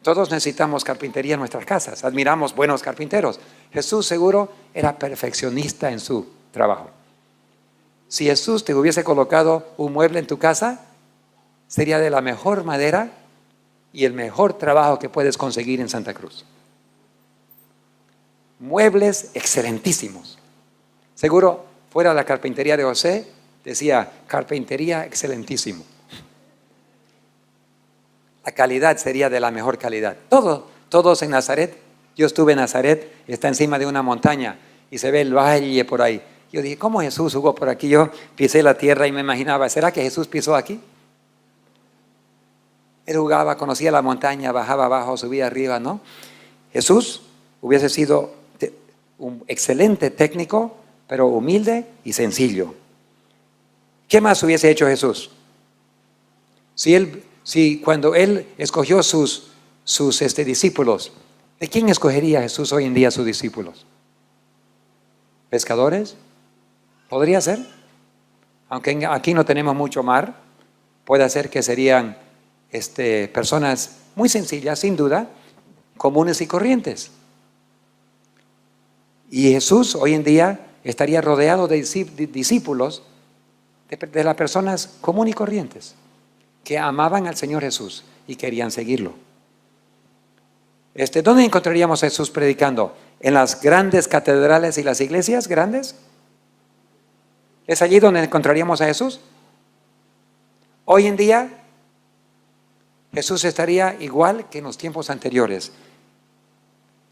Todos necesitamos carpintería en nuestras casas. Admiramos buenos carpinteros. Jesús seguro era perfeccionista en su trabajo. Si Jesús te hubiese colocado un mueble en tu casa, sería de la mejor madera y el mejor trabajo que puedes conseguir en Santa Cruz. Muebles excelentísimos. Seguro fuera la carpintería de José, decía carpintería excelentísimo. La calidad sería de la mejor calidad. Todos en Nazaret. Yo estuve en Nazaret, está encima de una montaña y se ve el valle por ahí. Yo dije, ¿cómo Jesús jugó por aquí? Yo pisé la tierra y me imaginaba, ¿será que Jesús pisó aquí? Él jugaba, conocía la montaña, bajaba abajo, subía arriba, ¿no? Jesús hubiese sido un excelente técnico, pero humilde y sencillo. ¿Qué más hubiese hecho Jesús? Si cuando Él escogió sus discípulos, ¿de quién escogería Jesús hoy en día sus discípulos? ¿Pescadores? ¿Podría ser? Aunque aquí no tenemos mucho mar, puede ser que serían personas muy sencillas, sin duda, comunes y corrientes. Y Jesús hoy en día estaría rodeado de discípulos, de las personas comunes y corrientes, que amaban al Señor Jesús y querían seguirlo. ¿Dónde encontraríamos a Jesús predicando? ¿En las grandes catedrales y las iglesias grandes? ¿Es allí donde encontraríamos a Jesús? Hoy en día, Jesús estaría igual que en los tiempos anteriores.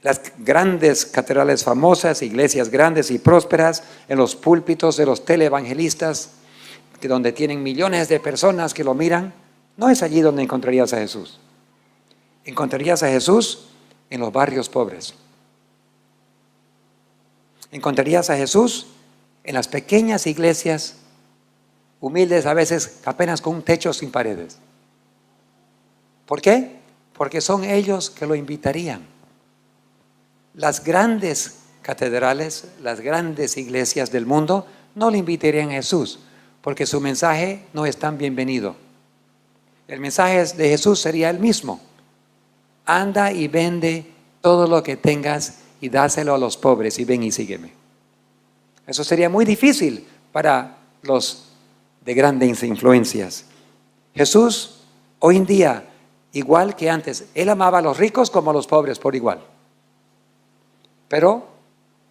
Las grandes catedrales famosas, iglesias grandes y prósperas, en los púlpitos de los teleevangelistas, donde tienen millones de personas que lo miran, no es allí donde encontrarías a Jesús. Encontrarías a Jesús en los barrios pobres. Encontrarías a Jesús en las pequeñas iglesias, humildes a veces, apenas con un techo sin paredes. ¿Por qué? Porque son ellos que lo invitarían. Las grandes catedrales, las grandes iglesias del mundo no le invitarían a Jesús, porque su mensaje no es tan bienvenido. El mensaje de Jesús sería el mismo. Anda y vende todo lo que tengas y dáselo a los pobres y ven y sígueme. Eso sería muy difícil para los de grandes influencias. Jesús, hoy en día, igual que antes, Él amaba a los ricos como a los pobres por igual. Pero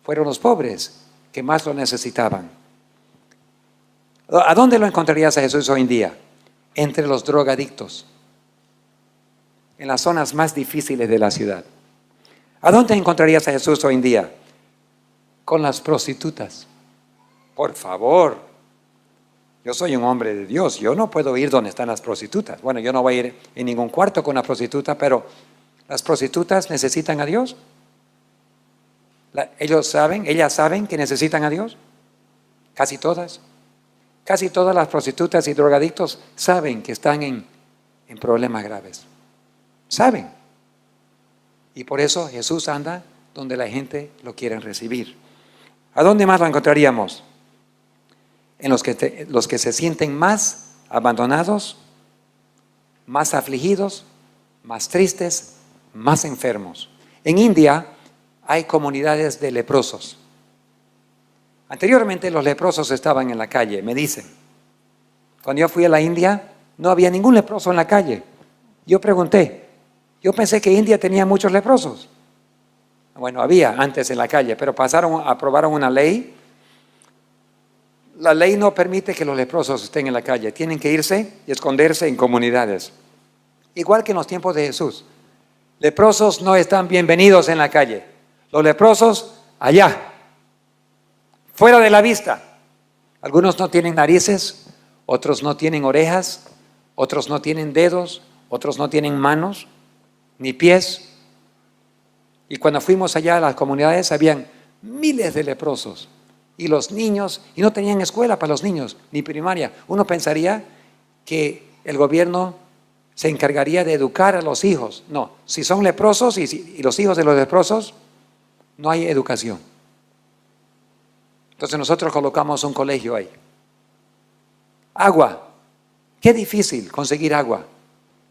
fueron los pobres que más lo necesitaban. ¿A dónde lo encontrarías a Jesús hoy en día? Entre los drogadictos, en las zonas más difíciles de la ciudad. ¿A dónde encontrarías a Jesús hoy en día? Con las prostitutas. Por favor, yo soy un hombre de Dios, yo no puedo ir donde están las prostitutas. Bueno, yo no voy a ir en ningún cuarto con una prostituta, pero las prostitutas necesitan a Dios. Ellas saben que necesitan a Dios. Casi todas las prostitutas y drogadictos saben que están en problemas graves. Saben. Y por eso Jesús anda donde la gente lo quiere recibir. ¿A dónde más lo encontraríamos? En los que se sienten más abandonados, más afligidos, más tristes, más enfermos. En India hay comunidades de leprosos. Anteriormente los leprosos estaban en la calle, me dicen. Cuando yo fui a la India, no había ningún leproso en la calle. Yo pregunté, yo pensé que India tenía muchos leprosos. Bueno, había antes en la calle, pero aprobaron una ley. La ley no permite que los leprosos estén en la calle, tienen que irse y esconderse en comunidades. Igual que en los tiempos de Jesús. Leprosos no están bienvenidos en la calle. Los leprosos allá, fuera de la vista. Algunos no tienen narices, otros no tienen orejas, otros no tienen dedos, otros no tienen manos ni pies. Y cuando fuimos allá a las comunidades habían miles de leprosos. Y los niños, y no tenían escuela para los niños, ni primaria. Uno pensaría que el gobierno se encargaría de educar a los hijos. No, si son leprosos y los hijos de los leprosos, no hay educación. Entonces nosotros colocamos un colegio ahí. Agua. Qué difícil conseguir agua.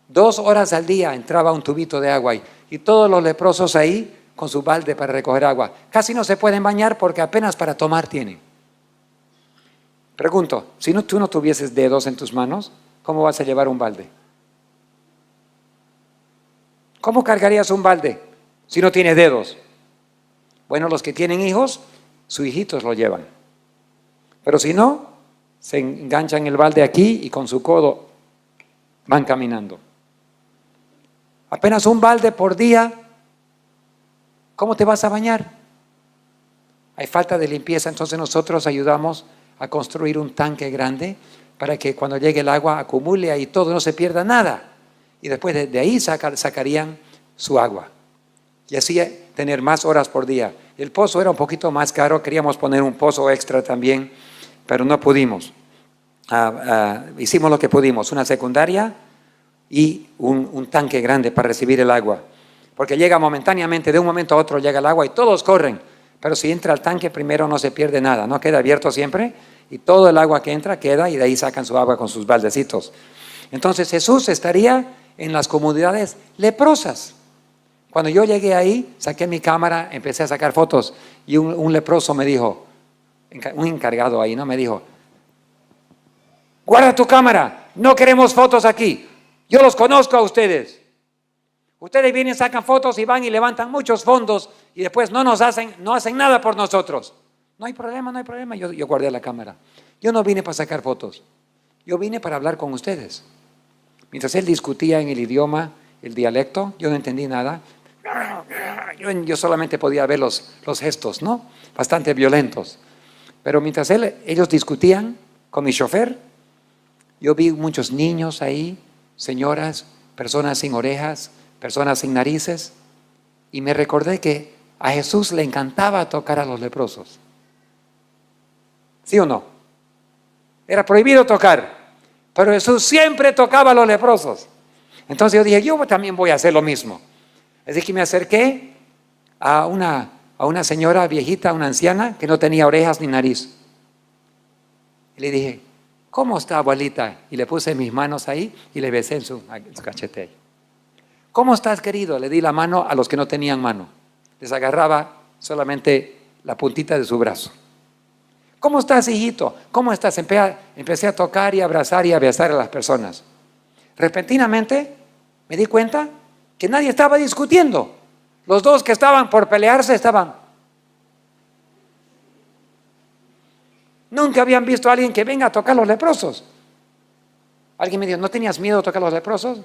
2 horas al día entraba un tubito de agua y todos los leprosos ahí con su balde para recoger agua. Casi no se pueden bañar porque apenas para tomar tienen. Pregunto, si tú no tuvieses dedos en tus manos, ¿cómo vas a llevar un balde? ¿Cómo cargarías un balde si no tienes dedos? Bueno, los que tienen hijos, sus hijitos lo llevan. Pero si no, se enganchan el balde aquí y con su codo van caminando. Apenas un balde por día, ¿cómo te vas a bañar? Hay falta de limpieza, entonces nosotros ayudamos a construir un tanque grande para que cuando llegue el agua acumule ahí todo, no se pierda nada. Y después de ahí sacarían su agua. Y así tener más horas por día. El pozo era un poquito más caro, queríamos poner un pozo extra también, pero no pudimos. Hicimos lo que pudimos, una secundaria y un tanque grande para recibir el agua. Porque llega momentáneamente, de un momento a otro llega el agua y todos corren. Pero si entra al tanque primero no se pierde nada, no queda abierto siempre y todo el agua que entra queda y de ahí sacan su agua con sus baldecitos. Entonces Jesús estaría en las comunidades leprosas. Cuando yo llegué ahí, saqué mi cámara, empecé a sacar fotos y un leproso me dijo, un encargado ahí, ¿no? Me dijo, guarda tu cámara, no queremos fotos aquí, yo los conozco a ustedes. Ustedes vienen, sacan fotos y van y levantan muchos fondos y después no hacen nada por nosotros. No hay problema. Yo guardé la cámara. Yo no vine para sacar fotos, yo vine para hablar con ustedes. Mientras él discutía en el idioma, el dialecto, yo no entendí nada. Yo solamente podía ver los gestos, ¿no? Bastante violentos. Pero mientras ellos discutían con mi chofer, yo vi muchos niños ahí, señoras, personas sin orejas, personas sin narices, y me recordé que a Jesús le encantaba tocar a los leprosos. ¿Sí o no? Era prohibido tocar, pero Jesús siempre tocaba a los leprosos. Entonces yo dije, yo también voy a hacer lo mismo. Así que me acerqué a una señora viejita, una anciana, que no tenía orejas ni nariz. Y le dije, ¿cómo está, abuelita? Y le puse mis manos ahí y le besé en su cachete. ¿Cómo estás, querido? Le di la mano a los que no tenían mano. Les agarraba solamente la puntita de su brazo. ¿Cómo estás, hijito? ¿Cómo estás? Empecé a tocar y abrazar y a besar a las personas. Repentinamente me di cuenta que nadie estaba discutiendo. Los dos que estaban por pelearse estaban. Nunca habían visto a alguien que venga a tocar a los leprosos. Alguien me dijo, ¿no tenías miedo de tocar a los leprosos?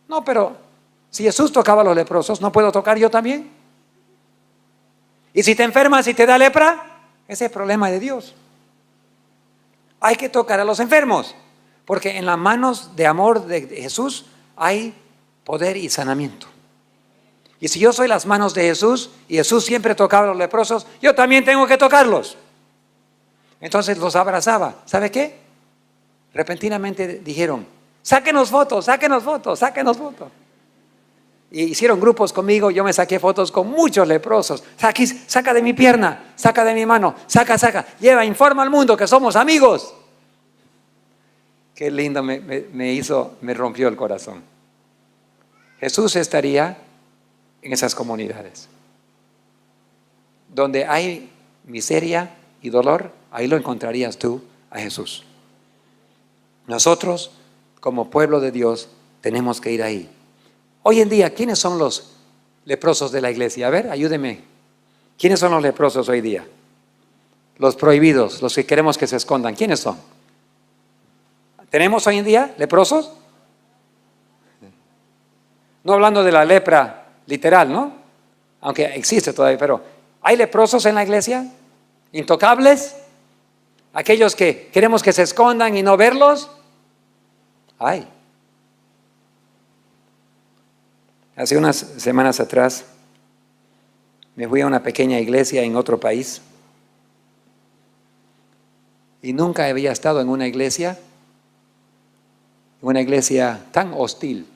No, pero si Jesús tocaba a los leprosos, ¿no puedo tocar yo también? Y si te enfermas y te da lepra, ese es el problema de Dios. Hay que tocar a los enfermos, porque en las manos de amor de Jesús hay poder y sanamiento. Y si yo soy las manos de Jesús y Jesús siempre tocaba a los leprosos, yo también tengo que tocarlos. Entonces los abrazaba. ¿Sabe qué? Repentinamente dijeron, sáquenos fotos, sáquenos fotos, sáquenos fotos. Y hicieron grupos conmigo, yo me saqué fotos con muchos leprosos. Aquí, saca de mi pierna, saca de mi mano, saca, lleva, informa al mundo que somos amigos. Qué lindo me rompió el corazón. Jesús estaría en esas comunidades. Donde hay miseria y dolor, ahí lo encontrarías tú a Jesús. Nosotros, como pueblo de Dios, tenemos que ir ahí. Hoy en día, ¿quiénes son los leprosos de la iglesia? A ver, ayúdeme. ¿Quiénes son los leprosos hoy día? Los prohibidos, los que queremos que se escondan. ¿Quiénes son? ¿Tenemos hoy en día leprosos? No hablando de la lepra literal, ¿no? Aunque existe todavía, pero ¿hay leprosos en la iglesia? ¿Intocables? ¿Aquellos que queremos que se escondan y no verlos? Hay. Hace unas semanas atrás me fui a una pequeña iglesia en otro país y nunca había estado en una iglesia tan hostil.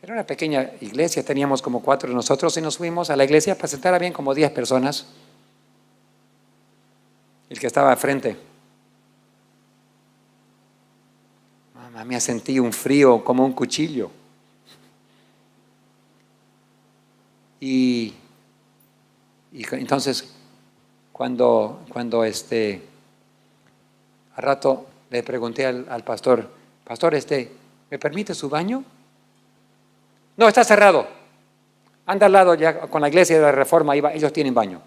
Era una pequeña iglesia, teníamos como 4 de nosotros y nos fuimos a la iglesia para sentar a bien como 10 personas. El que estaba al frente, mamá, me sentí un frío como un cuchillo. Y entonces cuando al rato le pregunté al pastor, ¿me permite su baño? No, está cerrado. Anda al lado ya con la iglesia de la Reforma, ellos tienen baño.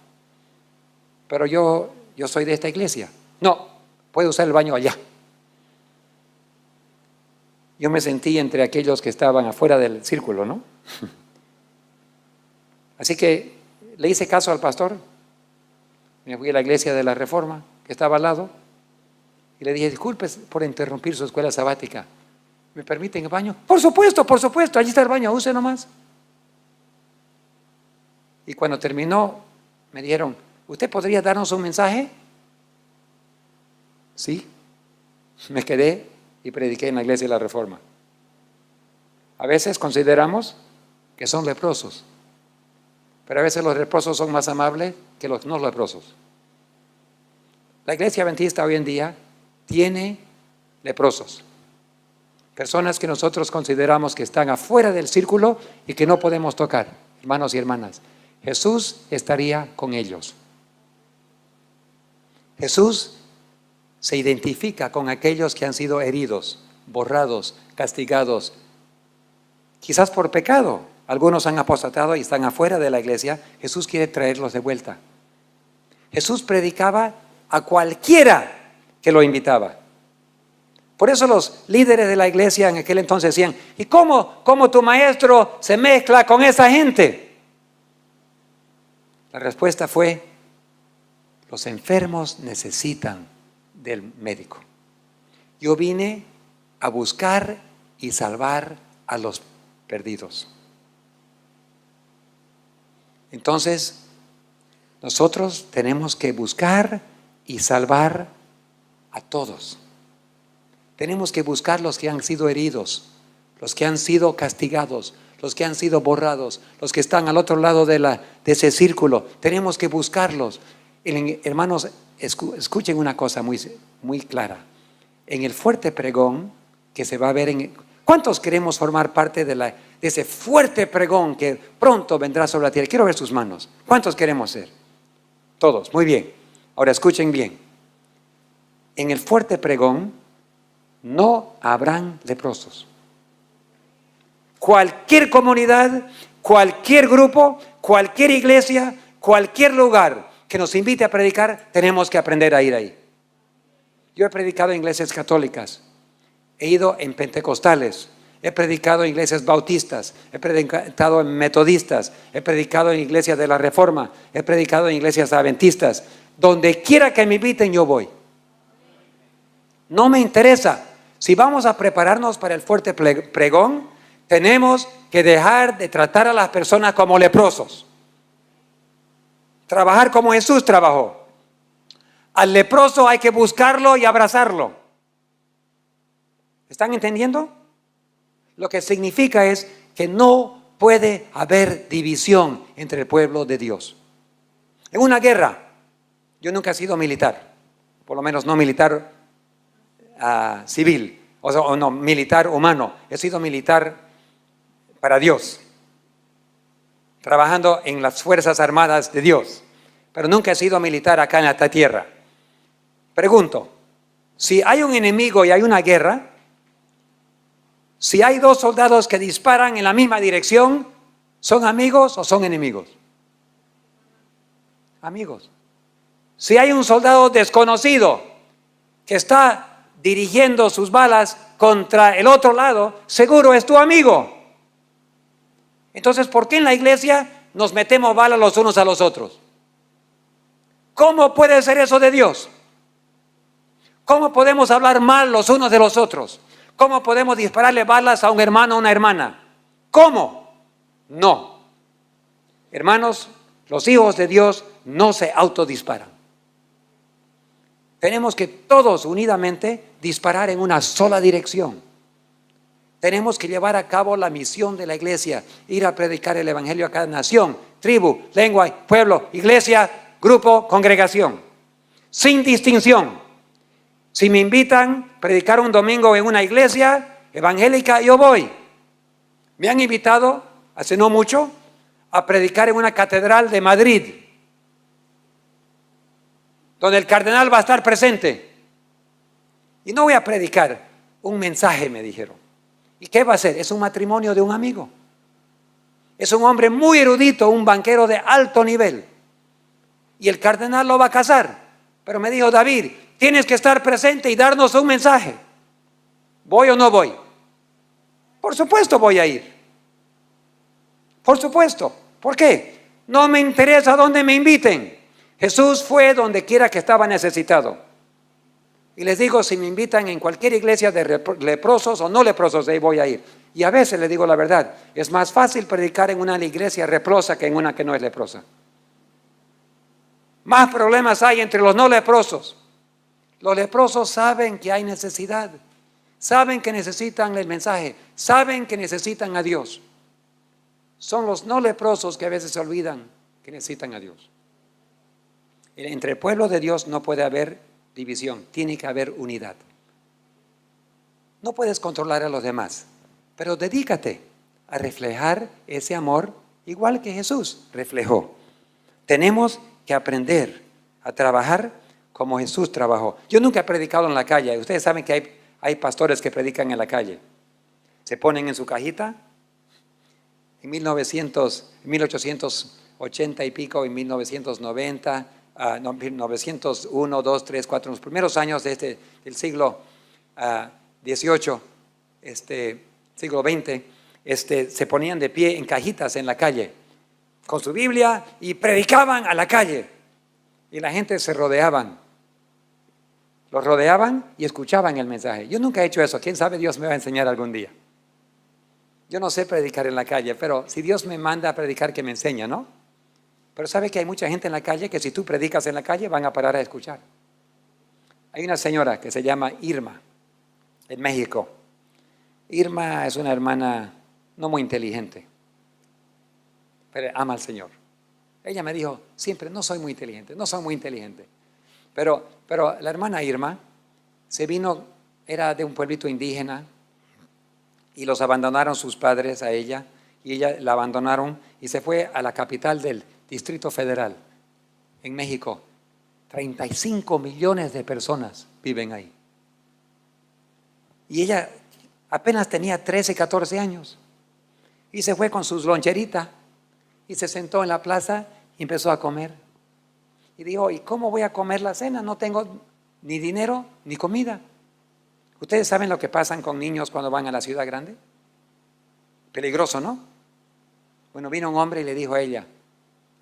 Pero yo soy de esta iglesia. No, puede usar el baño allá. Yo me sentí entre aquellos que estaban afuera del círculo, ¿no? Así que le hice caso al pastor. Me fui a la iglesia de la Reforma, que estaba al lado, y le dije, disculpe por interrumpir su escuela sabática. ¿Me permiten el baño? Por supuesto, allí está el baño, use nomás. Y cuando terminó, me dijeron, ¿usted podría darnos un mensaje? Sí. Me quedé y prediqué en la iglesia de la Reforma. A veces consideramos que son leprosos, pero a veces los leprosos son más amables que los no leprosos. La iglesia adventista hoy en día tiene leprosos, personas que nosotros consideramos que están afuera del círculo y que no podemos tocar, hermanos y hermanas. Jesús estaría con ellos. Jesús se identifica con aquellos que han sido heridos, borrados, castigados, quizás por pecado. Algunos han apostatado y están afuera de la iglesia. Jesús quiere traerlos de vuelta. Jesús predicaba a cualquiera que lo invitaba. Por eso los líderes de la iglesia en aquel entonces decían, ¿y cómo tu maestro se mezcla con esa gente? La respuesta fue, los enfermos necesitan del médico. Yo vine a buscar y salvar a los perdidos. Entonces, nosotros tenemos que buscar y salvar a todos. Tenemos que buscar los que han sido heridos, los que han sido castigados, los que han sido borrados, los que están al otro lado de ese círculo. Tenemos que buscarlos. Hermanos, escuchen una cosa muy clara. En el fuerte pregón que se va a ver ¿cuántos queremos formar parte de ese fuerte pregón que pronto vendrá sobre la tierra? Quiero ver sus manos. ¿Cuántos queremos ser? Todos, muy bien. Ahora escuchen bien. En el fuerte pregón no habrán leprosos. Cualquier comunidad, cualquier grupo, cualquier iglesia, cualquier lugar que nos invite a predicar, tenemos que aprender a ir ahí. Yo he predicado en iglesias católicas, he ido en pentecostales, he predicado en iglesias bautistas, he predicado en metodistas, he predicado en iglesias de la Reforma, he predicado en iglesias adventistas. Donde quiera que me inviten, yo voy. No me interesa. Si vamos a prepararnos para el fuerte pregón, tenemos que dejar de tratar a las personas como leprosos. Trabajar como Jesús trabajó. Al leproso hay que buscarlo y abrazarlo. ¿Están entendiendo? Lo que significa es que no puede haber división entre el pueblo de Dios. En una guerra, yo nunca he sido militar, por lo menos no militar civil, o no militar humano. He sido militar para Dios, trabajando en las Fuerzas Armadas de Dios, pero nunca he sido militar acá en esta tierra. Pregunto, si hay un enemigo y hay una guerra, si hay dos soldados que disparan en la misma dirección, ¿son amigos o son enemigos? Amigos. Si hay un soldado desconocido que está dirigiendo sus balas contra el otro lado, seguro es tu amigo. Entonces, ¿por qué en la iglesia nos metemos balas los unos a los otros? ¿Cómo puede ser eso de Dios? ¿Cómo podemos hablar mal los unos de los otros? ¿Cómo podemos dispararle balas a un hermano o una hermana? ¿Cómo? No. Hermanos, los hijos de Dios no se autodisparan. Tenemos que todos unidamente disparar en una sola dirección. Tenemos que llevar a cabo la misión de la iglesia, ir a predicar el evangelio a cada nación, tribu, lengua, pueblo, iglesia, grupo, congregación, sin distinción. Si me invitan a predicar un domingo en una iglesia evangélica, yo voy. Me han invitado, hace no mucho, a predicar en una catedral de Madrid, donde el cardenal va a estar presente. Y no voy a predicar un mensaje, me dijeron. ¿Y qué va a hacer? Es un matrimonio de un amigo. Es un hombre muy erudito, un banquero de alto nivel. Y el cardenal lo va a casar. Pero me dijo, David, tienes que estar presente y darnos un mensaje. ¿Voy o no voy? Por supuesto voy a ir. Por supuesto. ¿Por qué? No me interesa dónde me inviten. Jesús fue donde quiera que estaba necesitado. Y les digo, si me invitan en cualquier iglesia de leprosos o no leprosos, ahí voy a ir. Y a veces les digo la verdad, es más fácil predicar en una iglesia leprosa que en una que no es leprosa. Más problemas hay entre los no leprosos. Los leprosos saben que hay necesidad, saben que necesitan el mensaje, saben que necesitan a Dios. Son los no leprosos que a veces se olvidan que necesitan a Dios. Entre el pueblo de Dios no puede haber división, tiene que haber unidad. No puedes controlar a los demás, pero dedícate a reflejar ese amor igual que Jesús reflejó. Tenemos que aprender a trabajar como Jesús trabajó. Yo nunca he predicado en la calle. Ustedes saben que hay pastores que predican en la calle. Se ponen en su cajita. En 1880 y pico, en 1990, 1901, 2, 3, 4, en los primeros años del siglo XVIII, siglo XX, se ponían de pie en cajitas en la calle, con su Biblia y predicaban a la calle. Y la gente se rodeaban. Los rodeaban y escuchaban el mensaje. Yo nunca he hecho eso. ¿Quién sabe? Dios me va a enseñar algún día. Yo no sé predicar en la calle, pero si Dios me manda a predicar, que me enseña, ¿no? Pero sabe que hay mucha gente en la calle que si tú predicas en la calle van a parar a escuchar. Hay una señora que se llama Irma, en México. Irma es una hermana no muy inteligente, pero ama al Señor. Ella me dijo siempre, no soy muy inteligente, no soy muy inteligente. Pero la hermana Irma se vino, era de un pueblito indígena, y los abandonaron sus padres a ella, y ella la abandonaron y se fue a la capital del Distrito Federal, en México. 35 millones de personas viven ahí. Y ella apenas tenía 13, 14 años. Y se fue con sus loncheritas y se sentó en la plaza y empezó a comer. Y dijo, ¿y cómo voy a comer la cena? No tengo ni dinero ni comida. ¿Ustedes saben lo que pasan con niños cuando van a la ciudad grande? Peligroso, ¿no? Bueno, vino un hombre y le dijo a ella,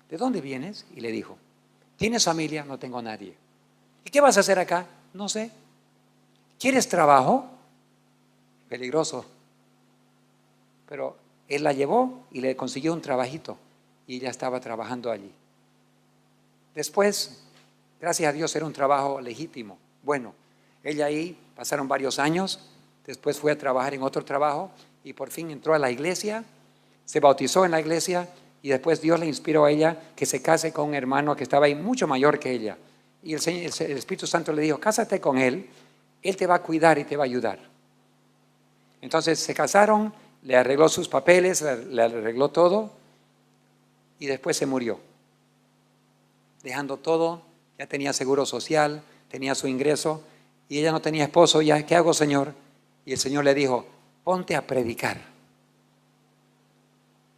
¿de dónde vienes? Y le dijo, ¿tienes familia? No tengo nadie. ¿Y qué vas a hacer acá? No sé. ¿Quieres trabajo? Peligroso. Pero él la llevó y le consiguió un trabajito y ella estaba trabajando allí. Después, gracias a Dios, era un trabajo legítimo. Bueno, ella ahí pasaron varios años, después fue a trabajar en otro trabajo y por fin entró a la iglesia, se bautizó en la iglesia y después Dios le inspiró a ella que se case con un hermano que estaba ahí mucho mayor que ella. Y el Espíritu Santo le dijo, cásate con él te va a cuidar y te va a ayudar. Entonces se casaron, le arregló sus papeles, le arregló todo y después se murió. Dejando todo, ya tenía seguro social, tenía su ingreso y ella no tenía esposo. Ya, ¿qué hago, Señor? Y el Señor le dijo, ponte a predicar.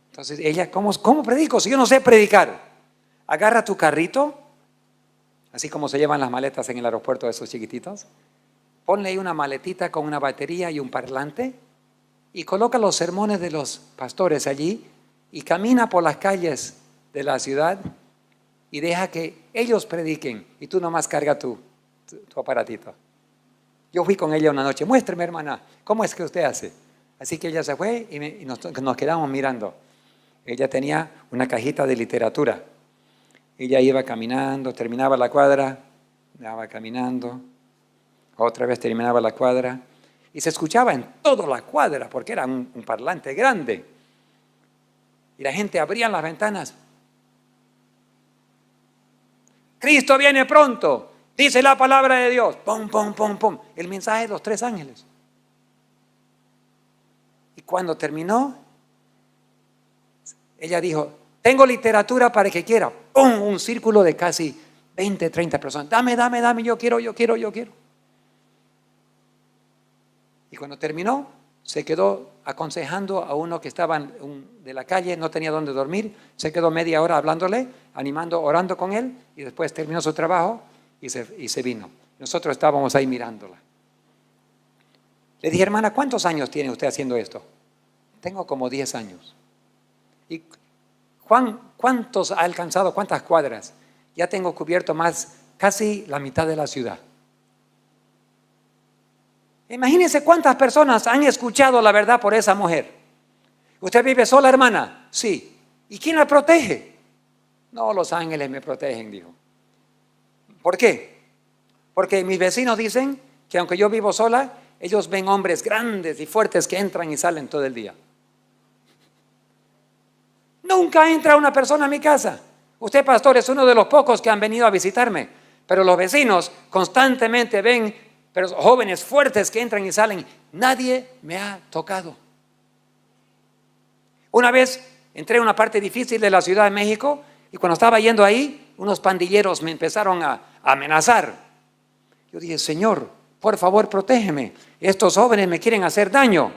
Entonces ella, ¿cómo predico si yo no sé predicar? Agarra tu carrito, así como se llevan las maletas en el aeropuerto de esos chiquititos. Ponle ahí una maletita con una batería y un parlante y coloca los sermones de los pastores allí y camina por las calles de la ciudad y deja que ellos prediquen y tú nomás carga tu aparatito. Yo fui con ella una noche, muéstrame, hermana, ¿cómo es que usted hace? Así que ella se fue y nos quedamos mirando. Ella tenía una cajita de literatura. Ella iba caminando, terminaba la cuadra, iba caminando, otra vez terminaba la cuadra y se escuchaba en toda la cuadra porque era un parlante grande. Y la gente abría las ventanas. Cristo viene pronto, dice la palabra de Dios. Pum, pum, pum, pum. El mensaje de los 3 ángeles. Y cuando terminó, ella dijo, tengo literatura para el que quiera. ¡Pum! Un círculo de casi 20, 30 personas. Dame, yo quiero. Y cuando terminó, se quedó aconsejando a uno que estaba de la calle, no tenía dónde dormir. Se quedó media hora hablándole, animando, orando con él. Y después terminó su trabajo y se vino. Nosotros estábamos ahí mirándola. Le dije, hermana, ¿cuántos años tiene usted haciendo esto? Tengo como 10 años. ¿Y Juan, cuántos ha alcanzado? ¿Cuántas cuadras? Ya tengo cubierto casi la mitad de la ciudad. Imagínense cuántas personas han escuchado la verdad por esa mujer. ¿Usted vive sola, hermana? Sí. ¿Y quién la protege? No, los ángeles me protegen, dijo. ¿Por qué? Porque mis vecinos dicen que aunque yo vivo sola, ellos ven hombres grandes y fuertes que entran y salen todo el día. Nunca entra una persona a mi casa. Usted, pastor, es uno de los pocos que han venido a visitarme, pero los vecinos constantemente ven jóvenes fuertes que entran y salen. Nadie me ha tocado. Una vez entré a una parte difícil de la Ciudad de México y cuando estaba yendo ahí, unos pandilleros me empezaron a amenazar. Yo dije, Señor, por favor, protégeme. Estos jóvenes me quieren hacer daño.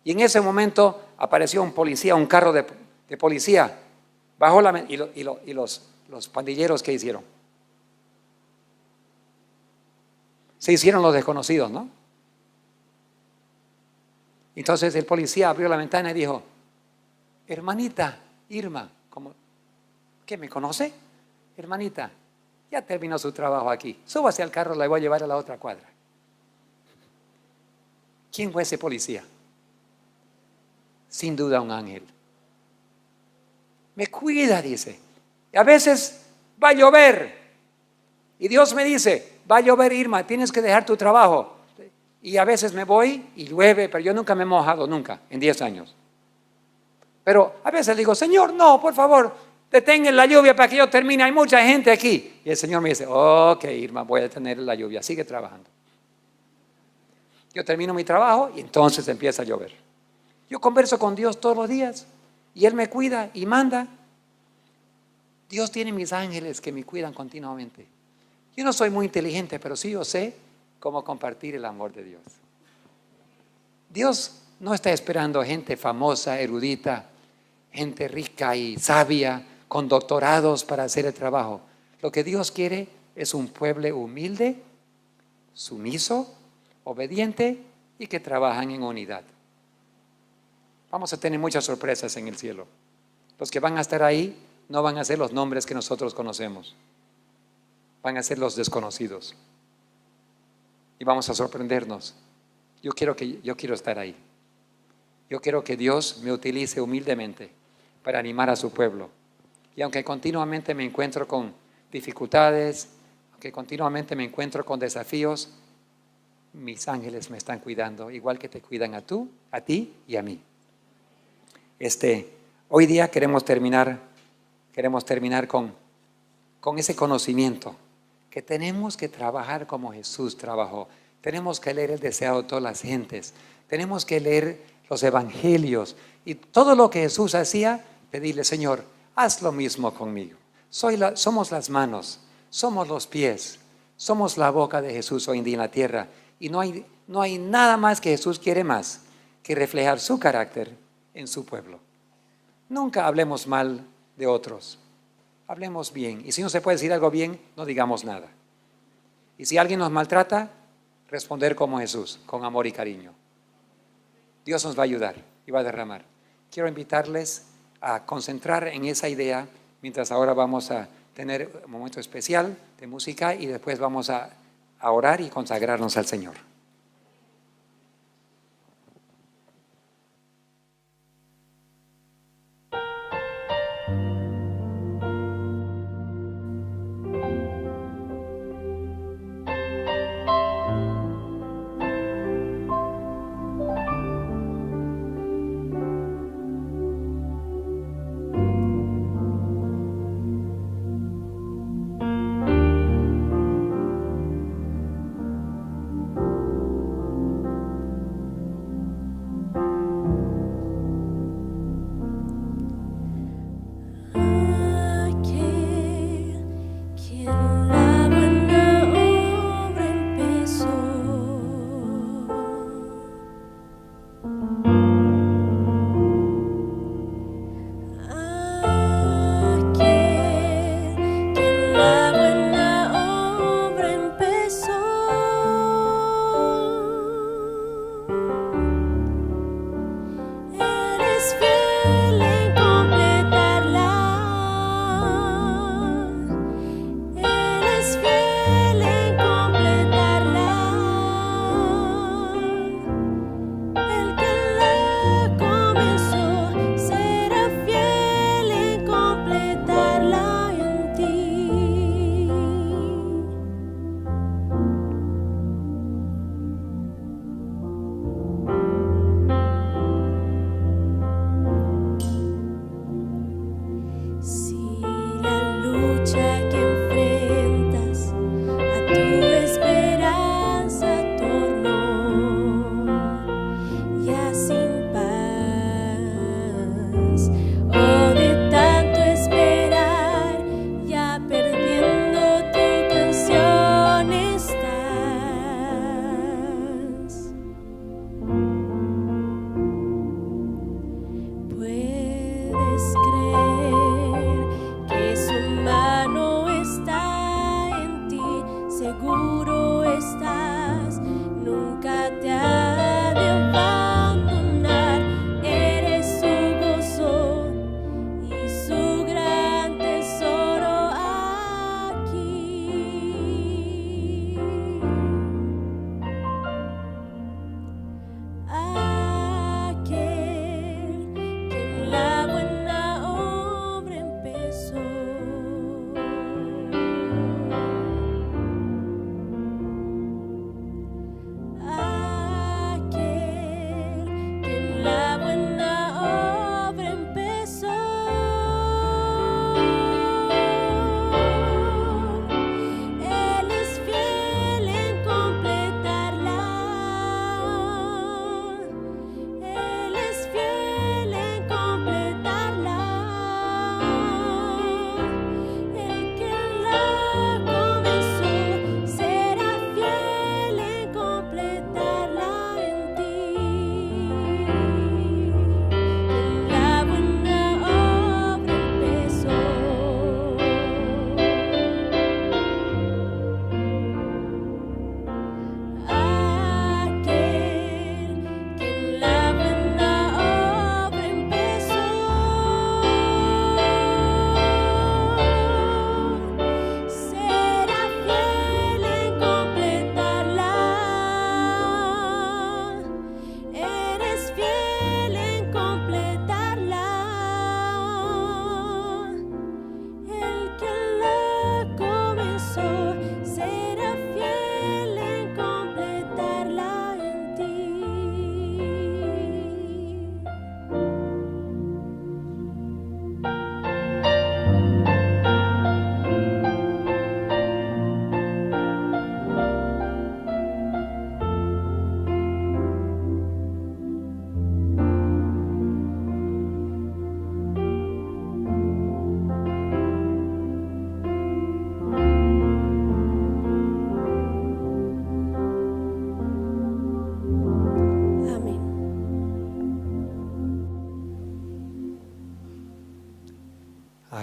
Y en ese momento apareció un policía, un carro de policía. Bajó y los pandilleros, ¿qué hicieron? Se hicieron los desconocidos, ¿no? Entonces el policía abrió la ventana y dijo, hermanita Irma, ¿qué me conoce? Hermanita, ya terminó su trabajo aquí. Súbase al carro, la voy a llevar a la otra cuadra. ¿Quién fue ese policía? Sin duda un ángel. Me cuida, dice. Y a veces va a llover. Y Dios me dice, va a llover, Irma, tienes que dejar tu trabajo. Y a veces me voy y llueve, pero yo nunca me he mojado, nunca, en 10 años. Pero a veces digo, Señor, no, por favor, detengan la lluvia para que yo termine, hay mucha gente aquí. Y el Señor me dice, ok, Irma, voy a detener la lluvia, sigue trabajando. Yo termino mi trabajo y entonces empieza a llover. Yo converso con Dios todos los días y Él me cuida y manda. Dios tiene mis ángeles que me cuidan continuamente. Yo no soy muy inteligente, pero sí yo sé cómo compartir el amor de Dios. Dios no está esperando gente famosa, erudita, gente rica y sabia, con doctorados para hacer el trabajo. Lo que Dios quiere es un pueblo humilde, sumiso, obediente y que trabajan en unidad. Vamos a tener muchas sorpresas en el cielo. Los que van a estar ahí no van a ser los nombres que nosotros conocemos, van a ser los desconocidos. Y vamos a sorprendernos. Yo quiero estar ahí. Yo quiero que Dios me utilice humildemente para animar a su pueblo. Y aunque continuamente me encuentro con dificultades, aunque continuamente me encuentro con desafíos, mis ángeles me están cuidando, igual que te cuidan a ti y a mí. Hoy día queremos terminar con ese conocimiento, que tenemos que trabajar como Jesús trabajó. Tenemos que leer el deseado de todas las gentes. Tenemos que leer los evangelios y todo lo que Jesús hacía, pedirle: Señor, haz lo mismo conmigo. Somos las manos, somos los pies, somos la boca de Jesús hoy en día en la tierra. Y no hay nada más que Jesús quiere más que reflejar su carácter en su pueblo. Nunca hablemos mal de otros, hablemos bien. Y si no se puede decir algo bien, no digamos nada. Y si alguien nos maltrata, responder como Jesús, con amor y cariño. Dios nos va a ayudar y va a derramar. Quiero invitarles a concentrar en esa idea, mientras ahora vamos a tener un momento especial de música y después vamos a orar y consagrarnos al Señor.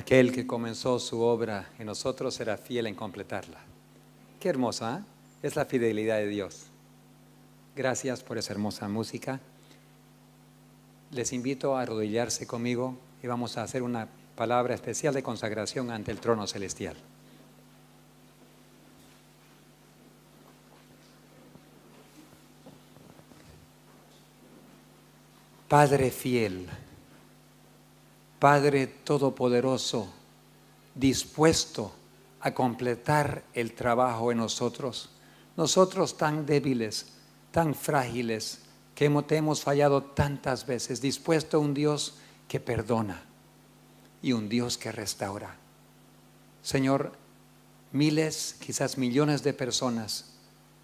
aquel que comenzó su obra en nosotros será fiel en completarla. Qué hermosa, ¿eh? Es la fidelidad de Dios. Gracias por esa hermosa música. Les invito a arrodillarse conmigo y vamos a hacer una palabra especial de consagración ante el trono celestial. Padre fiel, Padre todopoderoso, dispuesto a completar el trabajo en nosotros. Nosotros tan débiles, tan frágiles, que te hemos fallado tantas veces, dispuesto a un Dios que perdona y un Dios que restaura. Señor, miles, quizás millones de personas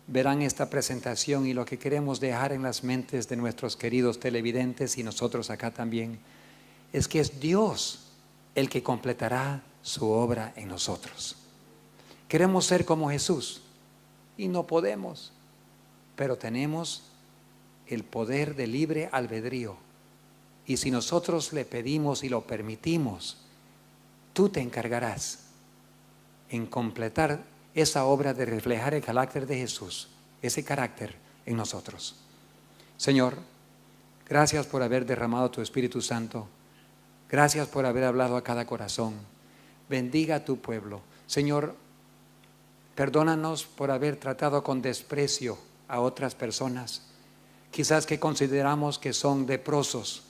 verán esta presentación y lo que queremos dejar en las mentes de nuestros queridos televidentes y nosotros acá también, es que es Dios el que completará su obra en nosotros. Queremos ser como Jesús y no podemos, pero tenemos el poder de libre albedrío. Y si nosotros le pedimos y lo permitimos, tú te encargarás en completar esa obra de reflejar el carácter de Jesús, ese carácter en nosotros. Señor, gracias por haber derramado tu Espíritu Santo. Gracias por haber hablado a cada corazón. Bendiga a tu pueblo. Señor, perdónanos por haber tratado con desprecio a otras personas, quizás que consideramos que son leprosos,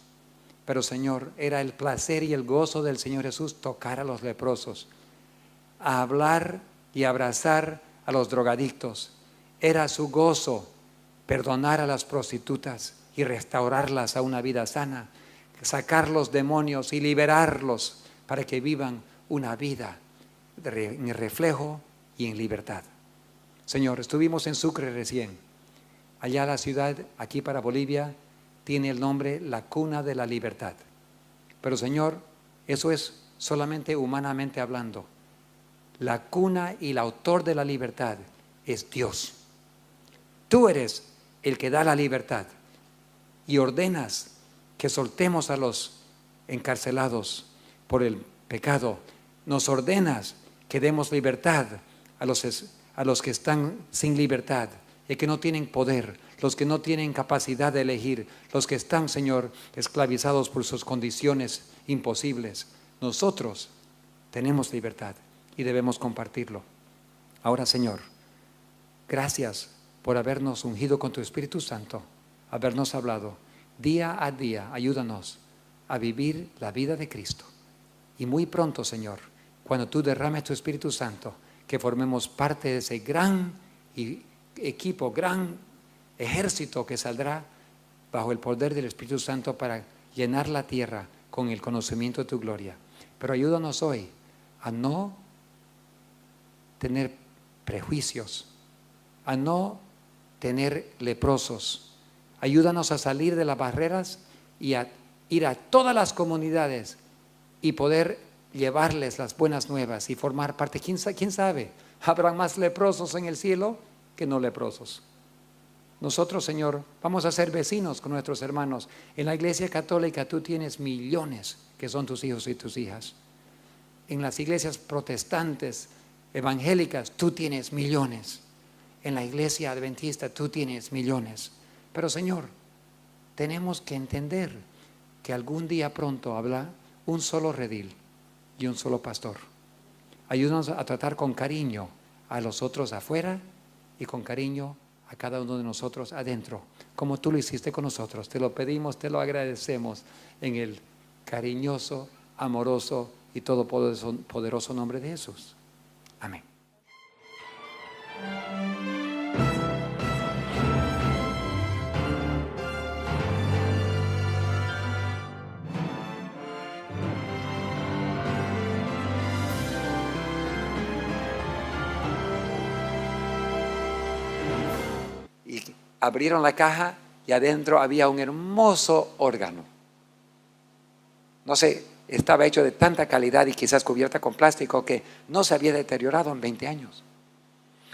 pero Señor, era el placer y el gozo del Señor Jesús tocar a los leprosos, a hablar y abrazar a los drogadictos. Era su gozo perdonar a las prostitutas y restaurarlas a una vida sana, sacar los demonios y liberarlos para que vivan una vida en reflejo y en libertad. Señor, estuvimos en Sucre recién. Allá la ciudad, aquí para Bolivia, tiene el nombre la cuna de la libertad. Pero Señor, eso es solamente humanamente hablando. La cuna y el autor de la libertad es Dios. Tú eres el que da la libertad y ordenas que soltemos a los encarcelados por el pecado. Nos ordenas que demos libertad a los que están sin libertad y que no tienen poder, los que no tienen capacidad de elegir, los que están, Señor, esclavizados por sus condiciones imposibles. Nosotros tenemos libertad y debemos compartirlo. Ahora, Señor, gracias por habernos ungido con tu Espíritu Santo, habernos hablado. Día a día, ayúdanos a vivir la vida de Cristo. Y muy pronto, Señor, cuando tú derrames tu Espíritu Santo, que formemos parte de ese gran equipo, gran ejército que saldrá bajo el poder del Espíritu Santo para llenar la tierra con el conocimiento de tu gloria. Pero ayúdanos hoy a no tener prejuicios, a no tener leprosos. Ayúdanos a salir de las barreras y a ir a todas las comunidades y poder llevarles las buenas nuevas y formar parte. ¿Quién sabe? Habrá más leprosos en el cielo que no leprosos. Nosotros, Señor, vamos a ser vecinos con nuestros hermanos. En la Iglesia Católica tú tienes millones que son tus hijos y tus hijas. En las iglesias protestantes, evangélicas, tú tienes millones. En la Iglesia Adventista tú tienes millones. Pero Señor, tenemos que entender que algún día pronto habrá un solo redil y un solo pastor. Ayúdanos a tratar con cariño a los otros afuera y con cariño a cada uno de nosotros adentro, como tú lo hiciste con nosotros. Te lo pedimos, te lo agradecemos en el cariñoso, amoroso y todopoderoso nombre de Jesús. Amén. Y abrieron la caja y adentro había un hermoso órgano. No sé, estaba hecho de tanta calidad y quizás cubierta con plástico que no se había deteriorado en 20 años.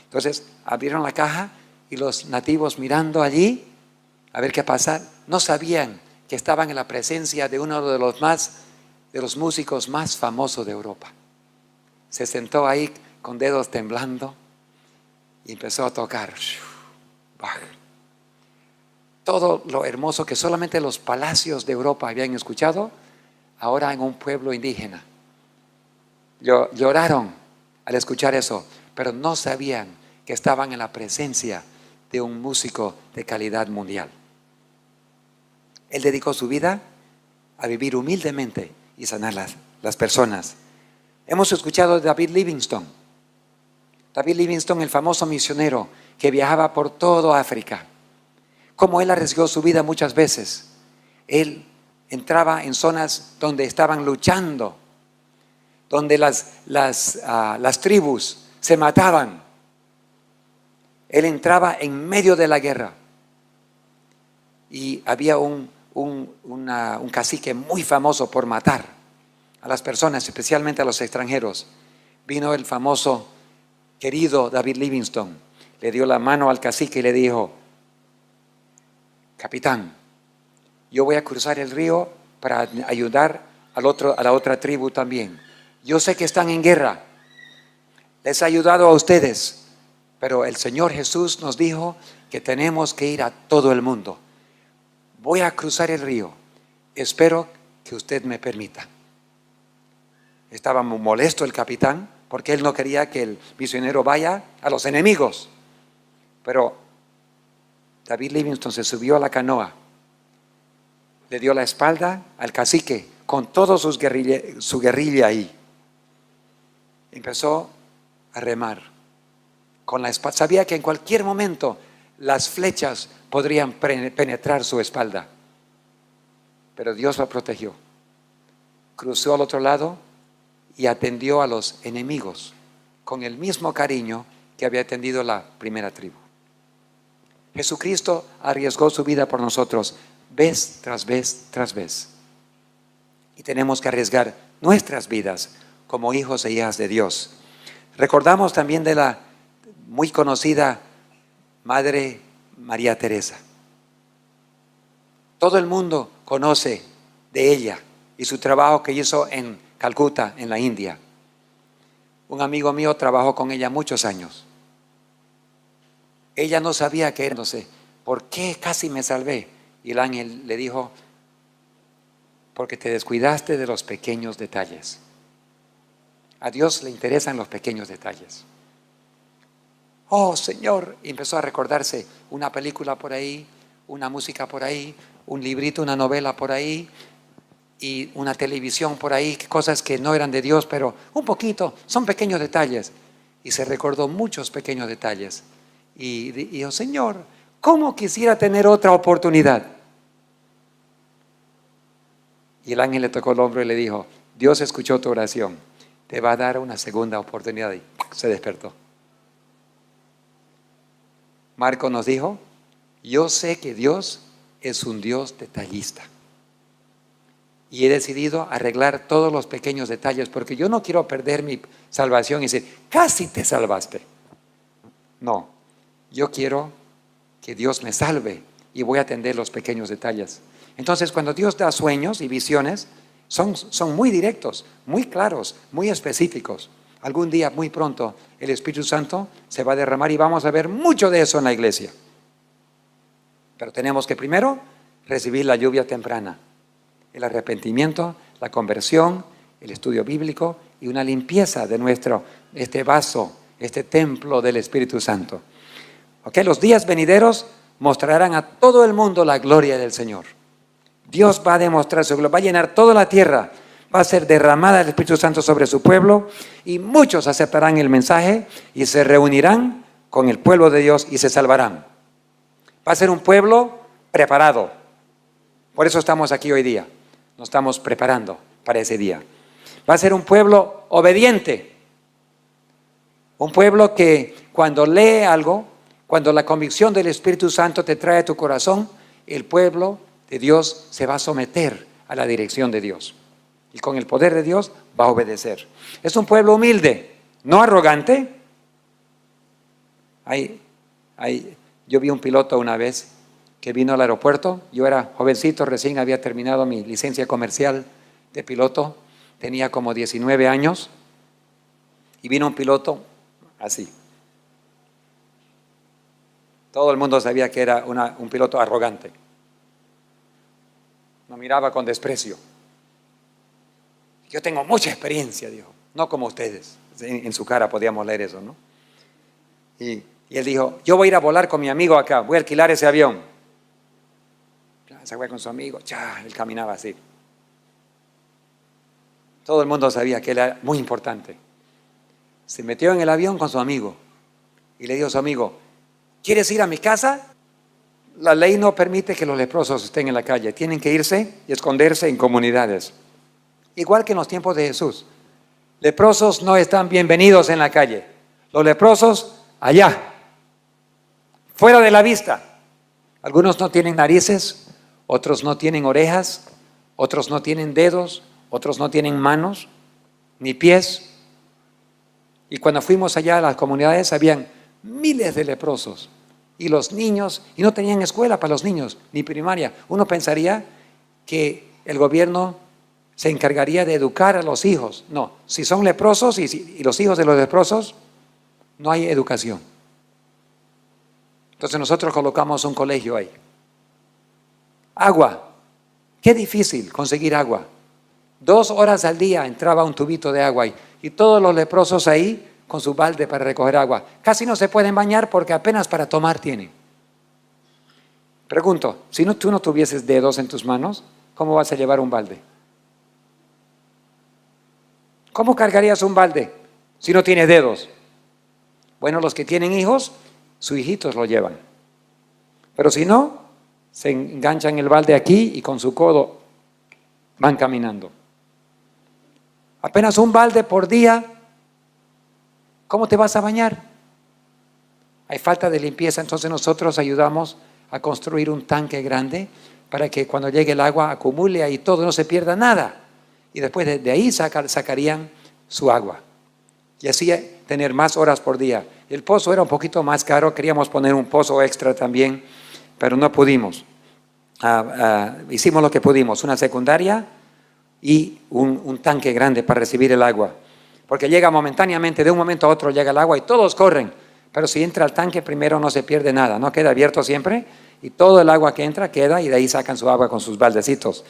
Entonces abrieron la caja y los nativos mirando allí a ver qué pasa, no sabían que estaban en la presencia de uno de los más de los músicos más famosos de Europa. Se sentó ahí con dedos temblando y empezó a tocar Bach. Todo lo hermoso que solamente los palacios de Europa habían escuchado, ahora en un pueblo indígena. Lloraron al escuchar eso, pero no sabían que estaban en la presencia de un músico de calidad mundial. Él dedicó su vida a vivir humildemente y sanar las personas. Hemos escuchado de David Livingstone. David Livingstone, el famoso misionero que viajaba por todo África. Cómo él arriesgó su vida muchas veces. Él entraba en zonas donde estaban luchando, donde las tribus se mataban. Él entraba en medio de la guerra y había un cacique muy famoso por matar a las personas, especialmente a los extranjeros. Vino el famoso, querido David Livingstone, le dio la mano al cacique y le dijo: capitán, yo voy a cruzar el río para ayudar a la otra tribu también. Yo sé que están en guerra, les he ayudado a ustedes, pero el Señor Jesús nos dijo que tenemos que ir a todo el mundo. Voy a cruzar el río, espero que usted me permita. Estaba muy molesto el capitán porque él no quería que el misionero vaya a los enemigos. Pero David Livingstone se subió a la canoa, le dio la espalda al cacique con toda su guerrilla ahí. Empezó a remar con la espalda. Sabía que en cualquier momento las flechas podrían penetrar su espalda, pero Dios lo protegió. Cruzó al otro lado y atendió a los enemigos con el mismo cariño que había atendido la primera tribu. Jesucristo arriesgó su vida por nosotros vez tras vez tras vez. Y tenemos que arriesgar nuestras vidas como hijos e hijas de Dios. Recordamos también de la muy conocida Madre María Teresa. Todo el mundo conoce de ella y su trabajo que hizo en Calcuta, en la India. Un amigo mío trabajó con ella muchos años. Ella no sabía que era, no sé, ¿por qué casi me salvé? Y el ángel le dijo: porque te descuidaste de los pequeños detalles. A Dios le interesan los pequeños detalles. Oh Señor, y empezó a recordarse una película por ahí, una música por ahí, un librito, una novela por ahí y una televisión por ahí, cosas que no eran de Dios, pero un poquito, son pequeños detalles. Y se recordó muchos pequeños detalles y dijo: Señor, ¿cómo quisiera tener otra oportunidad? Y el ángel le tocó el hombro y le dijo: Dios escuchó tu oración, te va a dar una segunda oportunidad. Y se despertó. Marco nos dijo: yo sé que Dios es un Dios detallista y he decidido arreglar todos los pequeños detalles porque yo no quiero perder mi salvación y decir: casi te salvaste. No, yo quiero que Dios me salve y voy a atender los pequeños detalles. Entonces, cuando Dios da sueños y visiones, son muy directos, muy claros, muy específicos. Algún día, muy pronto, el Espíritu Santo se va a derramar y vamos a ver mucho de eso en la iglesia. Pero tenemos que primero recibir la lluvia temprana, el arrepentimiento, la conversión, el estudio bíblico y una limpieza de este vaso, este templo del Espíritu Santo. ¿Okay? Los días venideros mostrarán a todo el mundo la gloria del Señor. Dios va a demostrar su gloria, va a llenar toda la tierra, va a ser derramada el Espíritu Santo sobre su pueblo y muchos aceptarán el mensaje y se reunirán con el pueblo de Dios y se salvarán. Va a ser un pueblo preparado. Por eso estamos aquí hoy día. Nos estamos preparando para ese día. Va a ser un pueblo obediente. Un pueblo que cuando lee algo, cuando la convicción del Espíritu Santo te trae a tu corazón, el pueblo de Dios se va a someter a la dirección de Dios. Y con el poder de Dios va a obedecer. Es un pueblo humilde, no arrogante. Yo vi un piloto una vez que vino al aeropuerto. Yo era jovencito, recién había terminado mi licencia comercial de piloto, tenía como 19 años, y vino un piloto así. Todo el mundo sabía que era un piloto arrogante. Nos miraba con desprecio. Yo tengo mucha experiencia, dijo, no como ustedes. En su cara podíamos leer eso, ¿no? Y él dijo, yo voy a ir a volar con mi amigo acá, voy a alquilar ese avión. Se fue con su amigo, él caminaba así. Todo el mundo sabía que él era muy importante. Se metió en el avión con su amigo y le dijo a su amigo, ¿quieres ir a mi casa? La ley no permite que los leprosos estén en la calle, tienen que irse y esconderse en comunidades. Igual que en los tiempos de Jesús. Leprosos no están bienvenidos en la calle. Los leprosos allá, fuera de la vista. Algunos no tienen narices, otros no tienen orejas, otros no tienen dedos, otros no tienen manos ni pies. Y cuando fuimos allá a las comunidades habían miles de leprosos. Y los niños, y no tenían escuela para los niños, ni primaria. Uno pensaría que el gobierno se encargaría de educar a los hijos. No, si son leprosos y los hijos de los leprosos, no hay educación. Entonces nosotros colocamos un colegio ahí. Agua. Qué difícil conseguir agua. 2 horas al día entraba un tubito de agua y todos los leprosos ahí con su balde para recoger agua. Casi no se pueden bañar porque apenas para tomar tienen. Pregunto, si tú no tuvieses dedos en tus manos, ¿cómo vas a llevar un balde? ¿Cómo cargarías un balde si no tienes dedos? Bueno, los que tienen hijos, sus hijitos lo llevan. Pero si no, se enganchan el balde aquí y con su codo van caminando. Apenas un balde por día, ¿cómo te vas a bañar? Hay falta de limpieza, entonces nosotros ayudamos a construir un tanque grande para que cuando llegue el agua acumule ahí todo, no se pierda nada. Y después de ahí sacarían su agua. Y así tener más horas por día. El pozo era un poquito más caro, queríamos poner un pozo extra también, pero no pudimos. Hicimos lo que pudimos, una secundaria y un tanque grande para recibir el agua. Porque llega momentáneamente, de un momento a otro llega el agua y todos corren. Pero si entra al tanque primero no se pierde nada, no queda abierto siempre y todo el agua que entra queda y de ahí sacan su agua con sus baldecitos.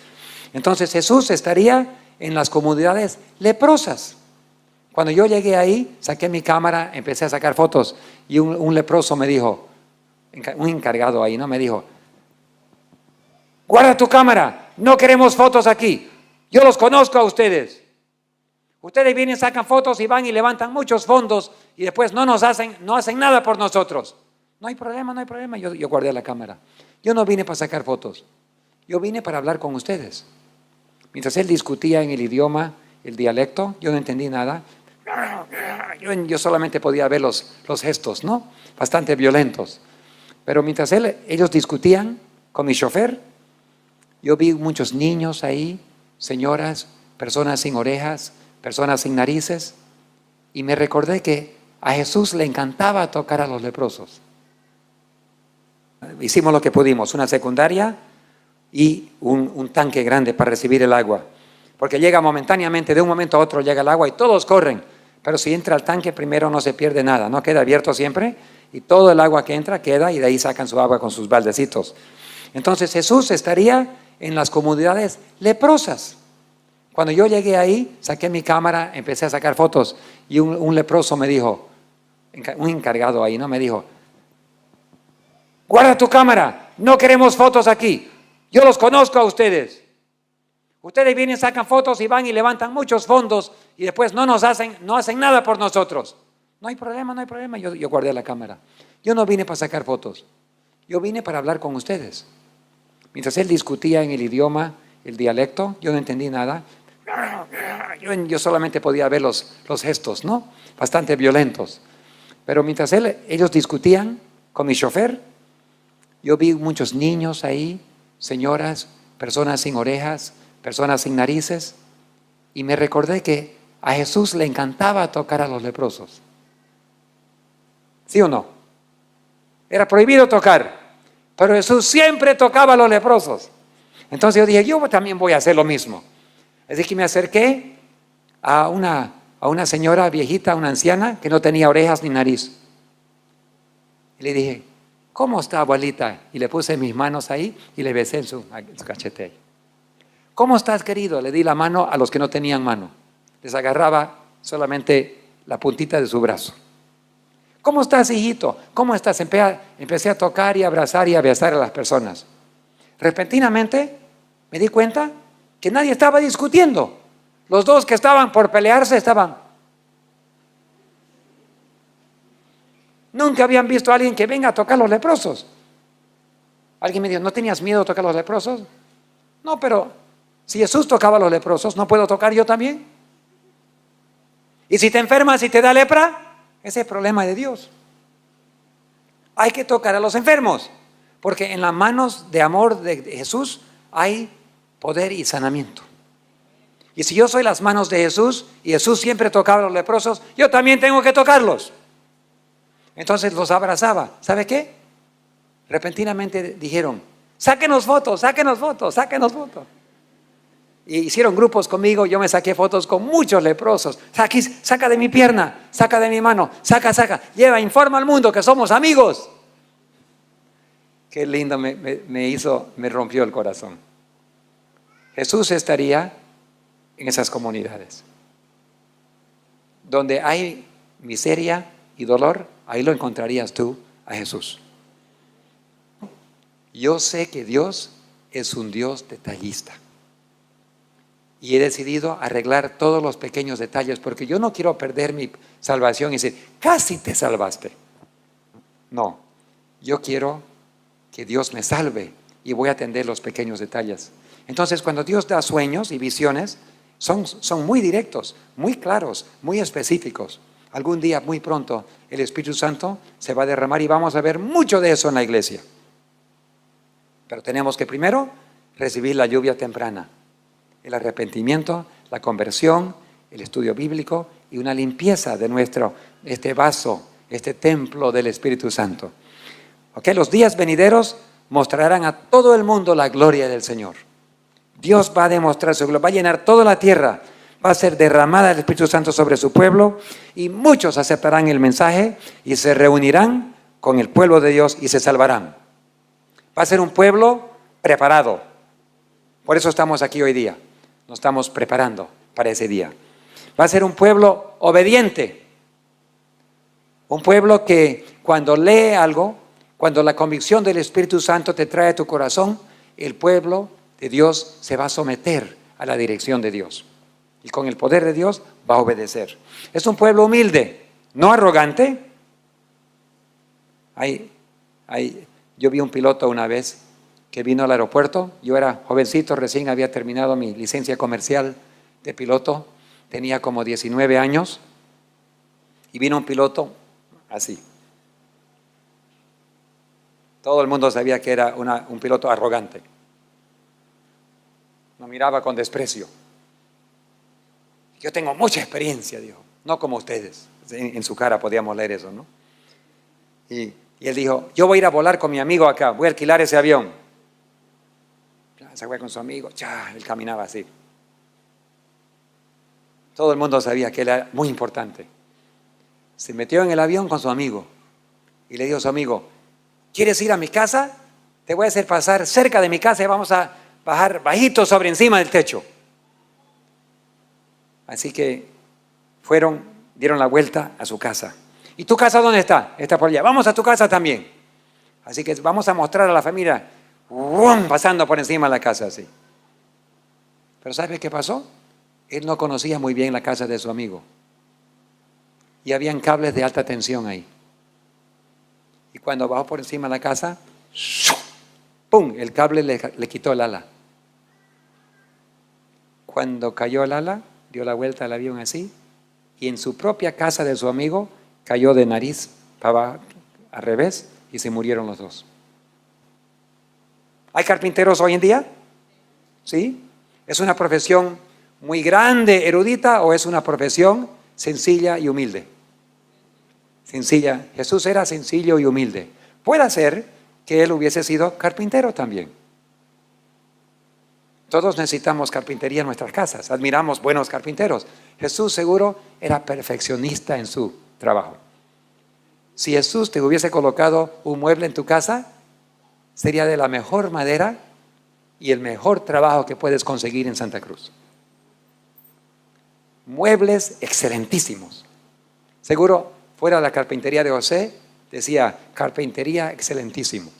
Entonces Jesús estaría en las comunidades leprosas. Cuando yo llegué ahí, saqué mi cámara, empecé a sacar fotos y un leproso me dijo, un encargado ahí, ¿no? Me dijo, guarda tu cámara, no queremos fotos aquí, yo los conozco a ustedes. Ustedes vienen, sacan fotos y van y levantan muchos fondos y después no hacen nada por nosotros. No hay problema, no hay problema. Yo guardé la cámara. Yo no vine para sacar fotos, yo vine para hablar con ustedes. Mientras él discutía en el idioma, el dialecto, yo no entendí nada. Yo solamente podía ver los gestos, ¿no? Bastante violentos. Pero mientras ellos discutían con mi chofer, yo vi muchos niños ahí, señoras, personas sin orejas, personas sin narices, y me recordé que a Jesús le encantaba tocar a los leprosos. Hicimos lo que pudimos, una secundaria y un tanque grande para recibir el agua. Porque llega momentáneamente, de un momento a otro llega el agua y todos corren. Pero si entra al tanque primero no se pierde nada, no queda abierto siempre y todo el agua que entra queda y de ahí sacan su agua con sus baldecitos. Entonces Jesús estaría en las comunidades leprosas. Cuando yo llegué ahí, saqué mi cámara, empecé a sacar fotos y un leproso me dijo, un encargado ahí, ¿no? Me dijo, guarda tu cámara, no queremos fotos aquí, yo los conozco a ustedes. Ustedes vienen, sacan fotos y van y levantan muchos fondos y después no hacen nada por nosotros. No hay problema, no hay problema. Yo guardé la cámara. Yo no vine para sacar fotos, yo vine para hablar con ustedes. Mientras él discutía en el idioma, el dialecto, yo no entendí nada. Yo solamente podía ver los gestos, ¿no? Bastante violentos. Pero mientras ellos discutían con mi chofer, yo vi muchos niños ahí, señoras, personas sin orejas, personas sin narices, y me recordé que a Jesús le encantaba tocar a los leprosos. ¿Sí o no? Era prohibido tocar, pero Jesús siempre tocaba a los leprosos. Entonces yo dije, yo también voy a hacer lo mismo. Así que me acerqué a una señora viejita, una anciana, que no tenía orejas ni nariz. Y le dije, ¿cómo está, abuelita? Y le puse mis manos ahí y le besé en su cachete. ¿Cómo estás, querido? Le di la mano a los que no tenían mano. Les agarraba solamente la puntita de su brazo. ¿Cómo estás, hijito? ¿Cómo estás? Empecé a tocar y abrazar y a besar a las personas. Repentinamente me di cuenta que nadie estaba discutiendo. Los dos que estaban por pelearse estaban. Nunca habían visto a alguien que venga a tocar a los leprosos. Alguien me dijo, ¿no tenías miedo de tocar a los leprosos? No, pero si Jesús tocaba a los leprosos, ¿no puedo tocar yo también? Y si te enfermas y te da lepra, ese es el problema de Dios. Hay que tocar a los enfermos, porque en las manos de amor de Jesús hay poder y sanamiento. Y si yo soy las manos de Jesús y Jesús siempre tocaba a los leprosos, yo también tengo que tocarlos. Entonces los abrazaba. ¿Sabe qué? Repentinamente dijeron, sáquenos fotos, sáquenos fotos, sáquenos fotos. Y hicieron grupos conmigo, yo me saqué fotos con muchos leprosos. Saca de mi pierna, saca de mi mano, saca, lleva, informa al mundo que somos amigos. Qué lindo me rompió el corazón. Jesús estaría en esas comunidades. Donde hay miseria y dolor, ahí lo encontrarías tú a Jesús. Yo sé que Dios es un Dios detallista. Y he decidido arreglar todos los pequeños detalles porque yo no quiero perder mi salvación y decir, casi te salvaste. No, yo quiero que Dios me salve y voy a atender los pequeños detalles. Entonces, cuando Dios da sueños y visiones, son muy directos, muy claros, muy específicos. Algún día, muy pronto, el Espíritu Santo se va a derramar y vamos a ver mucho de eso en la iglesia. Pero tenemos que primero recibir la lluvia temprana. El arrepentimiento, la conversión, el estudio bíblico y una limpieza de este vaso, este templo del Espíritu Santo. ¿Okay? Los días venideros mostrarán a todo el mundo la gloria del Señor. Dios va a demostrar su gloria, va a llenar toda la tierra, va a ser derramada el Espíritu Santo sobre su pueblo y muchos aceptarán el mensaje y se reunirán con el pueblo de Dios y se salvarán. Va a ser un pueblo preparado. Por eso estamos aquí hoy día. Nos estamos preparando para ese día. Va a ser un pueblo obediente. Un pueblo que cuando lee algo, cuando la convicción del Espíritu Santo te trae a tu corazón, el pueblo de Dios se va a someter a la dirección de Dios. Y con el poder de Dios va a obedecer. Es un pueblo humilde, no arrogante. Yo vi un piloto una vez que vino al aeropuerto. Yo era jovencito, recién había terminado mi licencia comercial de piloto. Tenía como 19 años. Y vino un piloto así. Todo el mundo sabía que era un piloto arrogante. Nos miraba con desprecio. Yo tengo mucha experiencia, dijo. No como ustedes. En su cara podíamos leer eso, ¿no? Y él dijo, yo voy a ir a volar con mi amigo acá. Voy a alquilar ese avión. Se fue con su amigo. Él caminaba así. Todo el mundo sabía que él era muy importante. Se metió en el avión con su amigo. Y le dijo a su amigo, ¿quieres ir a mi casa? Te voy a hacer pasar cerca de mi casa y vamos a bajar bajito sobre encima del techo. Así que dieron la vuelta a su casa. ¿Y tu casa dónde está? Está por allá. Vamos a tu casa también. Así que vamos a mostrar a la familia, pasando por encima de la casa así. Pero ¿sabe qué pasó? Él no conocía muy bien la casa de su amigo. Y habían cables de alta tensión ahí. Y cuando bajó por encima de la casa, ¡pum! El cable le quitó el ala. Cuando cayó el ala, dio la vuelta al avión así, y en su propia casa de su amigo cayó de nariz para al revés y se murieron los dos. ¿Hay carpinteros hoy en día? ¿Sí? ¿Es una profesión muy grande, erudita, o es una profesión sencilla y humilde? Sencilla. Jesús era sencillo y humilde. Puede ser que él hubiese sido carpintero también. Todos necesitamos carpintería en nuestras casas. Admiramos buenos carpinteros. Jesús seguro era perfeccionista en su trabajo. Si Jesús te hubiese colocado un mueble en tu casa, sería de la mejor madera y el mejor trabajo que puedes conseguir en Santa Cruz. Muebles excelentísimos. Seguro, fuera la carpintería de José, decía carpintería excelentísimo.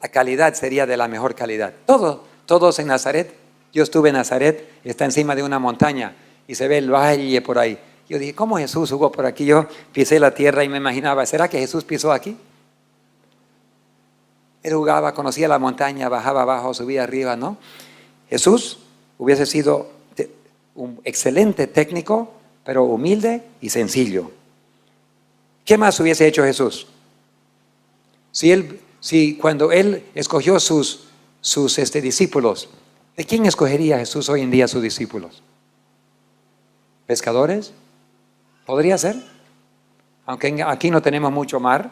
La calidad sería de la mejor calidad. Todos en Nazaret. Yo estuve en Nazaret, está encima de una montaña y se ve el valle por ahí. Yo dije, ¿cómo Jesús jugó por aquí? Yo pisé la tierra y me imaginaba, ¿será que Jesús pisó aquí? Él jugaba, conocía la montaña, bajaba abajo, subía arriba, ¿no? Jesús hubiese sido un excelente técnico, pero humilde y sencillo. ¿Qué más hubiese hecho Jesús? Si cuando Él escogió sus discípulos, ¿de quién escogería Jesús hoy en día sus discípulos? ¿Pescadores? ¿Podría ser? Aunque aquí no tenemos mucho mar,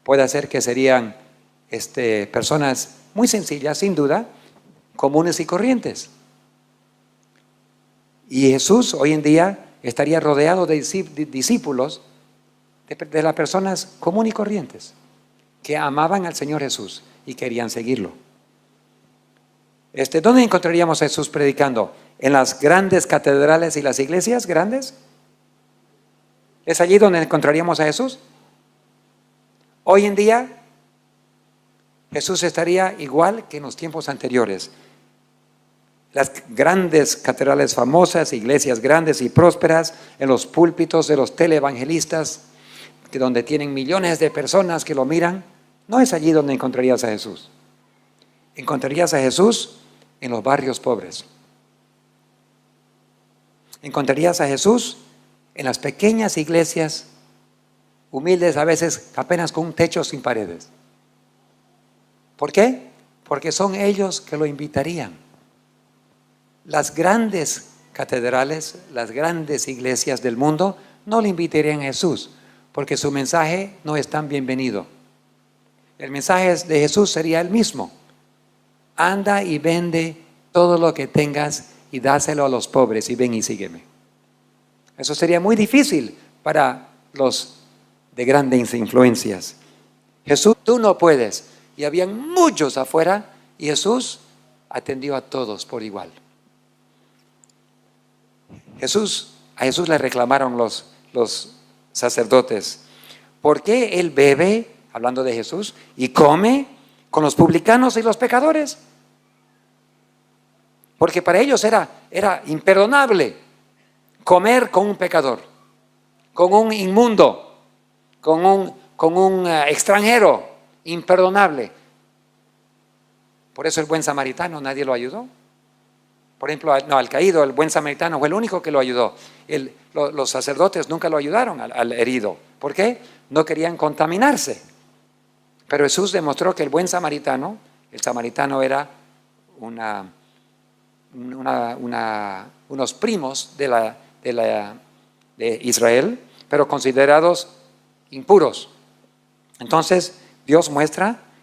puede ser que serían personas muy sencillas, sin duda, comunes y corrientes. Y Jesús hoy en día estaría rodeado de discípulos, de las personas comunes y corrientes, que amaban al Señor Jesús y querían seguirlo. ¿Dónde encontraríamos a Jesús predicando? ¿En las grandes catedrales y las iglesias grandes? ¿Es allí donde encontraríamos a Jesús? Hoy en día, Jesús estaría igual que en los tiempos anteriores. Las grandes catedrales famosas, iglesias grandes y prósperas, en los púlpitos de los teleevangelistas, donde tienen millones de personas que lo miran, no es allí donde encontrarías a Jesús. Encontrarías a Jesús en los barrios pobres. Encontrarías a Jesús en las pequeñas iglesias humildes, a veces apenas con un techo sin paredes. ¿Por qué? Porque son ellos que lo invitarían. Las grandes catedrales, las grandes iglesias del mundo no le invitarían a Jesús, porque su mensaje no es tan bienvenido. El mensaje de Jesús sería el mismo: anda y vende todo lo que tengas y dáselo a los pobres y ven y sígueme. Eso sería muy difícil para los de grandes influencias. Jesús, tú no puedes. Y habían muchos afuera y Jesús atendió a todos por igual. A Jesús le reclamaron los sacerdotes: ¿por qué él bebe, hablando de Jesús, y come con los publicanos y los pecadores? Porque para ellos era imperdonable comer con un pecador, con un inmundo, con un extranjero, imperdonable. Por eso el buen samaritano nadie lo ayudó. Por ejemplo, al caído, el buen samaritano fue el único que lo ayudó. Los sacerdotes nunca lo ayudaron al herido. ¿Por qué? No querían contaminarse. Pero Jesús demostró que el buen samaritano, era unos primos de Israel, pero considerados impuros. Entonces,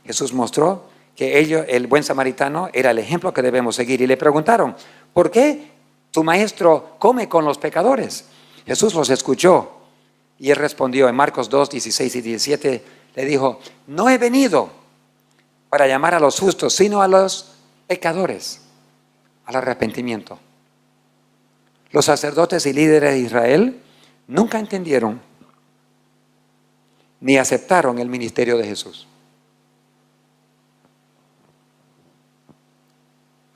Jesús mostró que el buen samaritano era el ejemplo que debemos seguir. Y le preguntaron: ¿por qué tu maestro come con los pecadores? Jesús los escuchó y él respondió en Marcos 2, 16 y 17, le dijo: no he venido para llamar a los justos, sino a los pecadores al arrepentimiento. Los sacerdotes y líderes de Israel nunca entendieron ni aceptaron el ministerio de Jesús.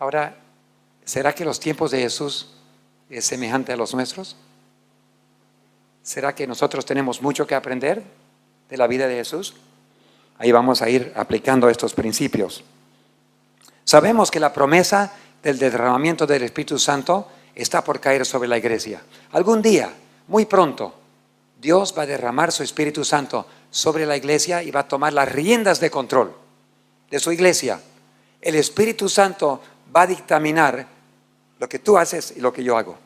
Ahora, ¿será que los tiempos de Jesús es semejante a los nuestros? ¿Será que nosotros tenemos mucho que aprender de la vida de Jesús? Ahí vamos a ir aplicando estos principios. Sabemos que la promesa del derramamiento del Espíritu Santo está por caer sobre la iglesia. Algún día, muy pronto, Dios va a derramar su Espíritu Santo sobre la iglesia y va a tomar las riendas de control de su iglesia. El Espíritu Santo va a dictaminar lo que tú haces y lo que yo hago.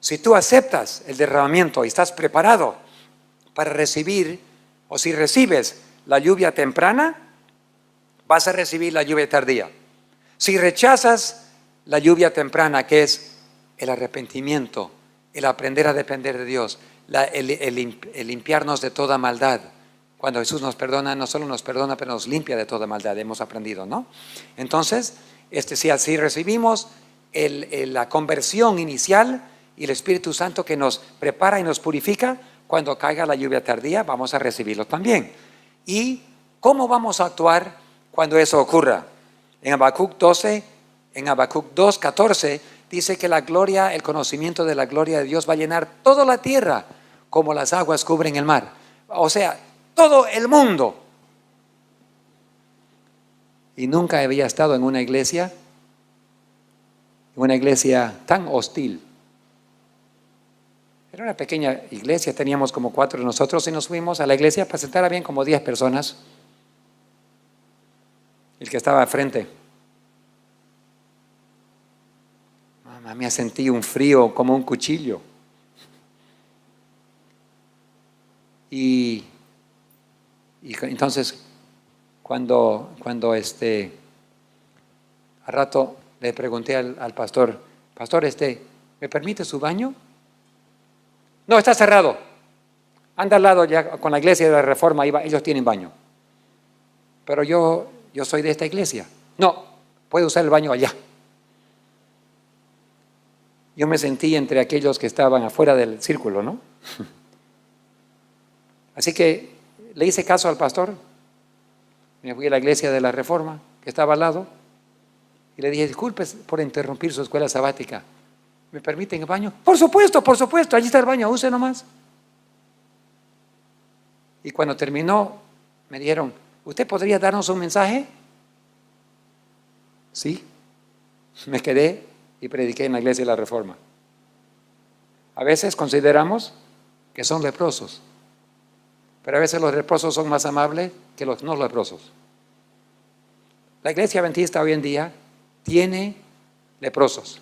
Si tú aceptas el derramamiento y estás preparado para recibir, o si recibes la lluvia temprana, vas a recibir la lluvia tardía. Si rechazas la lluvia temprana, que es el arrepentimiento, el aprender a depender de Dios, el limpiarnos de toda maldad. Cuando Jesús nos perdona, no solo nos perdona, pero nos limpia de toda maldad, hemos aprendido, ¿no? Entonces, si así recibimos la conversión inicial y el Espíritu Santo que nos prepara y nos purifica, cuando caiga la lluvia tardía, vamos a recibirlo también. ¿Y cómo vamos a actuar cuando eso ocurra? En Habacuc 2:14 dice que la gloria, el conocimiento de la gloria de Dios va a llenar toda la tierra como las aguas cubren el mar. O sea, todo el mundo. Y nunca había estado en una iglesia tan hostil. Era una pequeña iglesia, teníamos como 4 de nosotros y nos fuimos a la iglesia para sentar a bien como 10 personas. El que estaba al frente. Mamá, me sentí un frío como un cuchillo. Y entonces, cuando al rato le pregunté al pastor, pastor, ¿me permite su baño? No, está cerrado. Anda al lado ya con la iglesia de la Reforma, ellos tienen baño. Pero yo soy de esta iglesia. No, puede usar el baño allá. Yo me sentí entre aquellos que estaban afuera del círculo, ¿no? Así que le hice caso al pastor. Me fui a la iglesia de la Reforma, que estaba al lado, y le dije, disculpe por interrumpir su escuela sabática. ¿Me permiten el baño? Por supuesto, allí está el baño, use nomás. Y cuando terminó, me dijeron, ¿usted podría darnos un mensaje? Sí. Me quedé y prediqué en la iglesia de la Reforma. A veces consideramos que son leprosos, pero a veces los leprosos son más amables que los no leprosos. La iglesia adventista hoy en día tiene leprosos.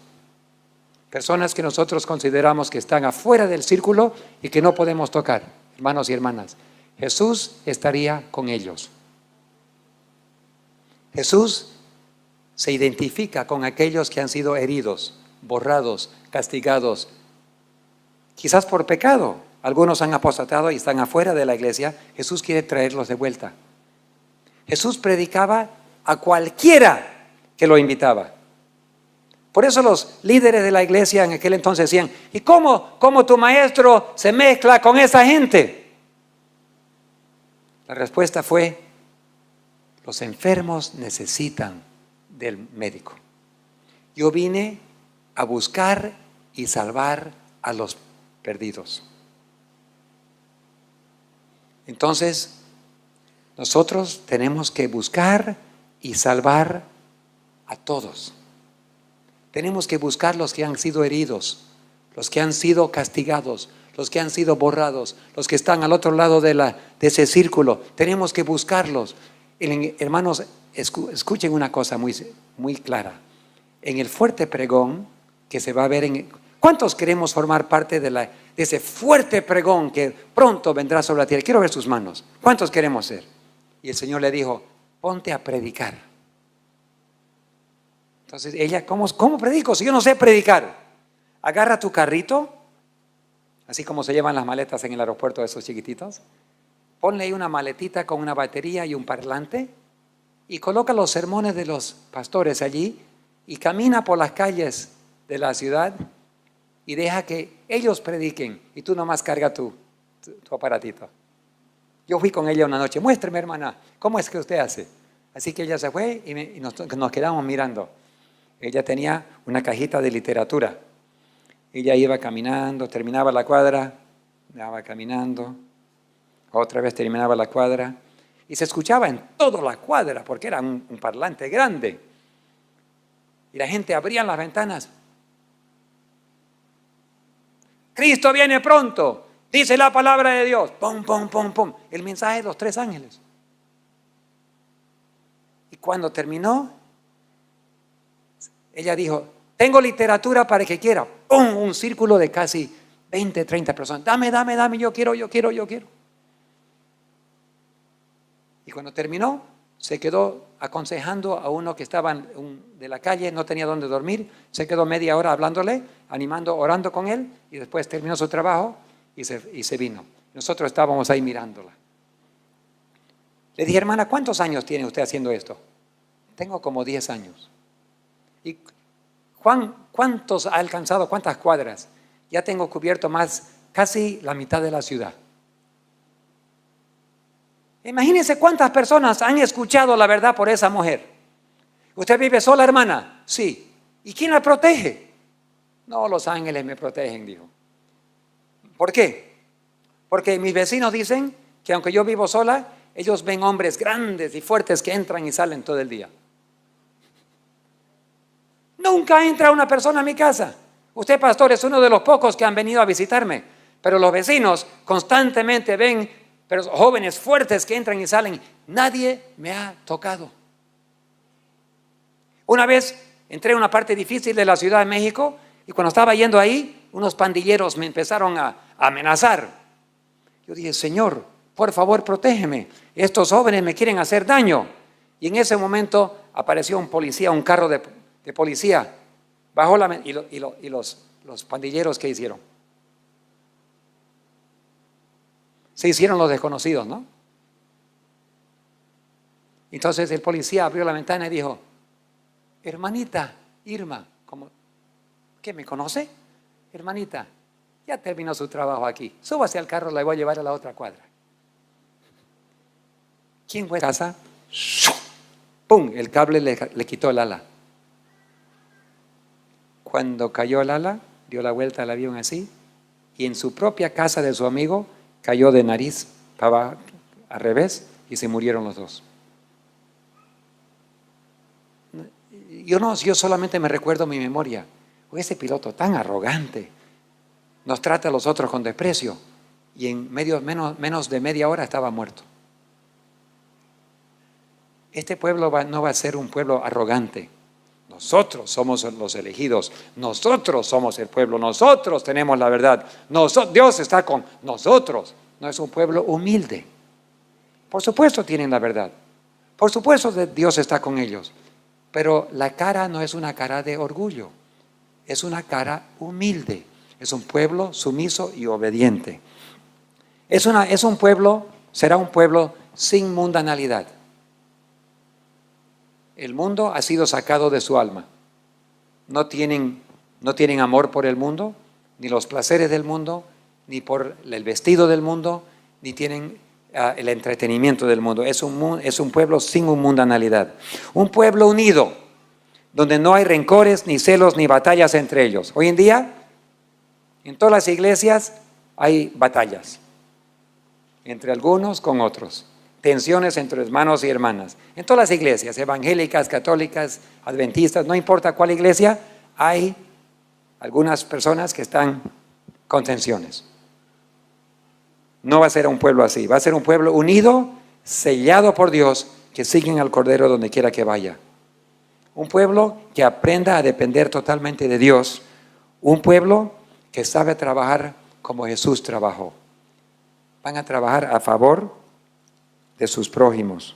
Personas que nosotros consideramos que están afuera del círculo y que no podemos tocar, hermanos y hermanas. Jesús estaría con ellos. Jesús se identifica con aquellos que han sido heridos, borrados, castigados, quizás por pecado. Algunos han apostatado y están afuera de la iglesia. Jesús quiere traerlos de vuelta. Jesús predicaba a cualquiera que lo invitaba. Por eso los líderes de la iglesia en aquel entonces decían, ¿y cómo tu maestro se mezcla con esa gente? La respuesta fue, los enfermos necesitan del médico. Yo vine a buscar y salvar a los perdidos. Entonces, nosotros tenemos que buscar y salvar a todos. Tenemos que buscar los que han sido heridos, los que han sido castigados, los que han sido borrados, los que están al otro lado de ese círculo. Tenemos que buscarlos. Hermanos, escuchen una cosa muy clara. En el fuerte pregón que se va a ver ¿cuántos queremos formar parte de ese fuerte pregón que pronto vendrá sobre la tierra? Quiero ver sus manos. ¿Cuántos queremos ser? Y el Señor le dijo, ponte a predicar. Entonces ella, ¿cómo predico si yo no sé predicar? Agarra tu carrito, así como se llevan las maletas en el aeropuerto de esos chiquititos. Ponle ahí una maletita con una batería y un parlante y coloca los sermones de los pastores allí y camina por las calles de la ciudad y deja que ellos prediquen y tú nomás carga tu aparatito. Yo fui con ella una noche, muéstreme hermana, ¿cómo es que usted hace? Así que ella se fue y nos quedamos mirando. Ella tenía una cajita de literatura. Ella iba caminando, terminaba la cuadra, iba caminando, otra vez terminaba la cuadra y se escuchaba en toda la cuadra porque era un parlante grande. Y la gente abría las ventanas. Cristo viene pronto, dice la palabra de Dios. Pum, pum, pum, pum. El mensaje de los 3 ángeles. Y cuando terminó, ella dijo, tengo literatura para el que quiera. ¡Pum! Un círculo de casi 20, 30 personas. Dame, yo quiero. Y cuando terminó, se quedó aconsejando a uno que estaba de la calle, no tenía dónde dormir, se quedó media hora hablándole, animando, orando con él, y después terminó su trabajo y se vino. Nosotros estábamos ahí mirándola. Le dije, hermana, ¿cuántos años tiene usted haciendo esto? Tengo como 10 años. ¿Y Juan, cuántos ha alcanzado? ¿Cuántas cuadras? Ya tengo cubierto casi la mitad de la ciudad. Imagínense cuántas personas han escuchado la verdad por esa mujer. ¿Usted vive sola, hermana? Sí. ¿Y quién la protege? No, los ángeles me protegen, dijo. ¿Por qué? Porque mis vecinos dicen que aunque yo vivo sola, ellos ven hombres grandes y fuertes que entran y salen todo el día. Nunca entra una persona a mi casa. Usted, pastor, es uno de los pocos que han venido a visitarme, pero los vecinos constantemente ven pero jóvenes fuertes que entran y salen. Nadie me ha tocado. Una vez entré a una parte difícil de la Ciudad de México y cuando estaba yendo ahí, unos pandilleros me empezaron a amenazar. Yo dije, Señor, por favor, protégeme. Estos jóvenes me quieren hacer daño. Y en ese momento apareció un policía, un carro de policía. Bajó y los pandilleros, ¿qué hicieron? Se hicieron los desconocidos, ¿no? Entonces el policía abrió la ventana y dijo, hermanita Irma, ¿qué me conoce? Hermanita, ya terminó su trabajo aquí. Súbase al carro, la voy a llevar a la otra cuadra. ¿Quién fue a casa? ¡Pum! El cable le quitó el ala. Cuando cayó el ala, dio la vuelta al avión así y en su propia casa de su amigo cayó de nariz al revés y se murieron los dos. Yo solamente me recuerdo mi memoria. Ese piloto tan arrogante nos trata a los otros con desprecio y en menos de media hora estaba muerto. Este pueblo no va a ser un pueblo arrogante. Nosotros somos los elegidos, nosotros somos el pueblo, nosotros tenemos la verdad, Dios está con nosotros. No es un pueblo humilde. Por supuesto tienen la verdad, por supuesto Dios está con ellos, pero la cara no es una cara de orgullo, es una cara humilde. Es un pueblo sumiso y obediente. Será un pueblo sin mundanalidad. El mundo ha sido sacado de su alma. No tienen amor por el mundo, ni los placeres del mundo, ni por el vestido del mundo, ni tienen el entretenimiento del mundo. Es un pueblo sin mundanalidad. Un pueblo unido, donde no hay rencores, ni celos, ni batallas entre ellos. Hoy en día, en todas las iglesias hay batallas, entre algunos con otros. Tensiones entre hermanos y hermanas. En todas las iglesias, evangélicas, católicas, adventistas, no importa cuál iglesia, hay algunas personas que están con tensiones. No va a ser un pueblo así, va a ser un pueblo unido, sellado por Dios, que siguen al Cordero donde quiera que vaya. Un pueblo que aprenda a depender totalmente de Dios. Un pueblo que sabe trabajar como Jesús trabajó. Van a trabajar a favor de sus prójimos.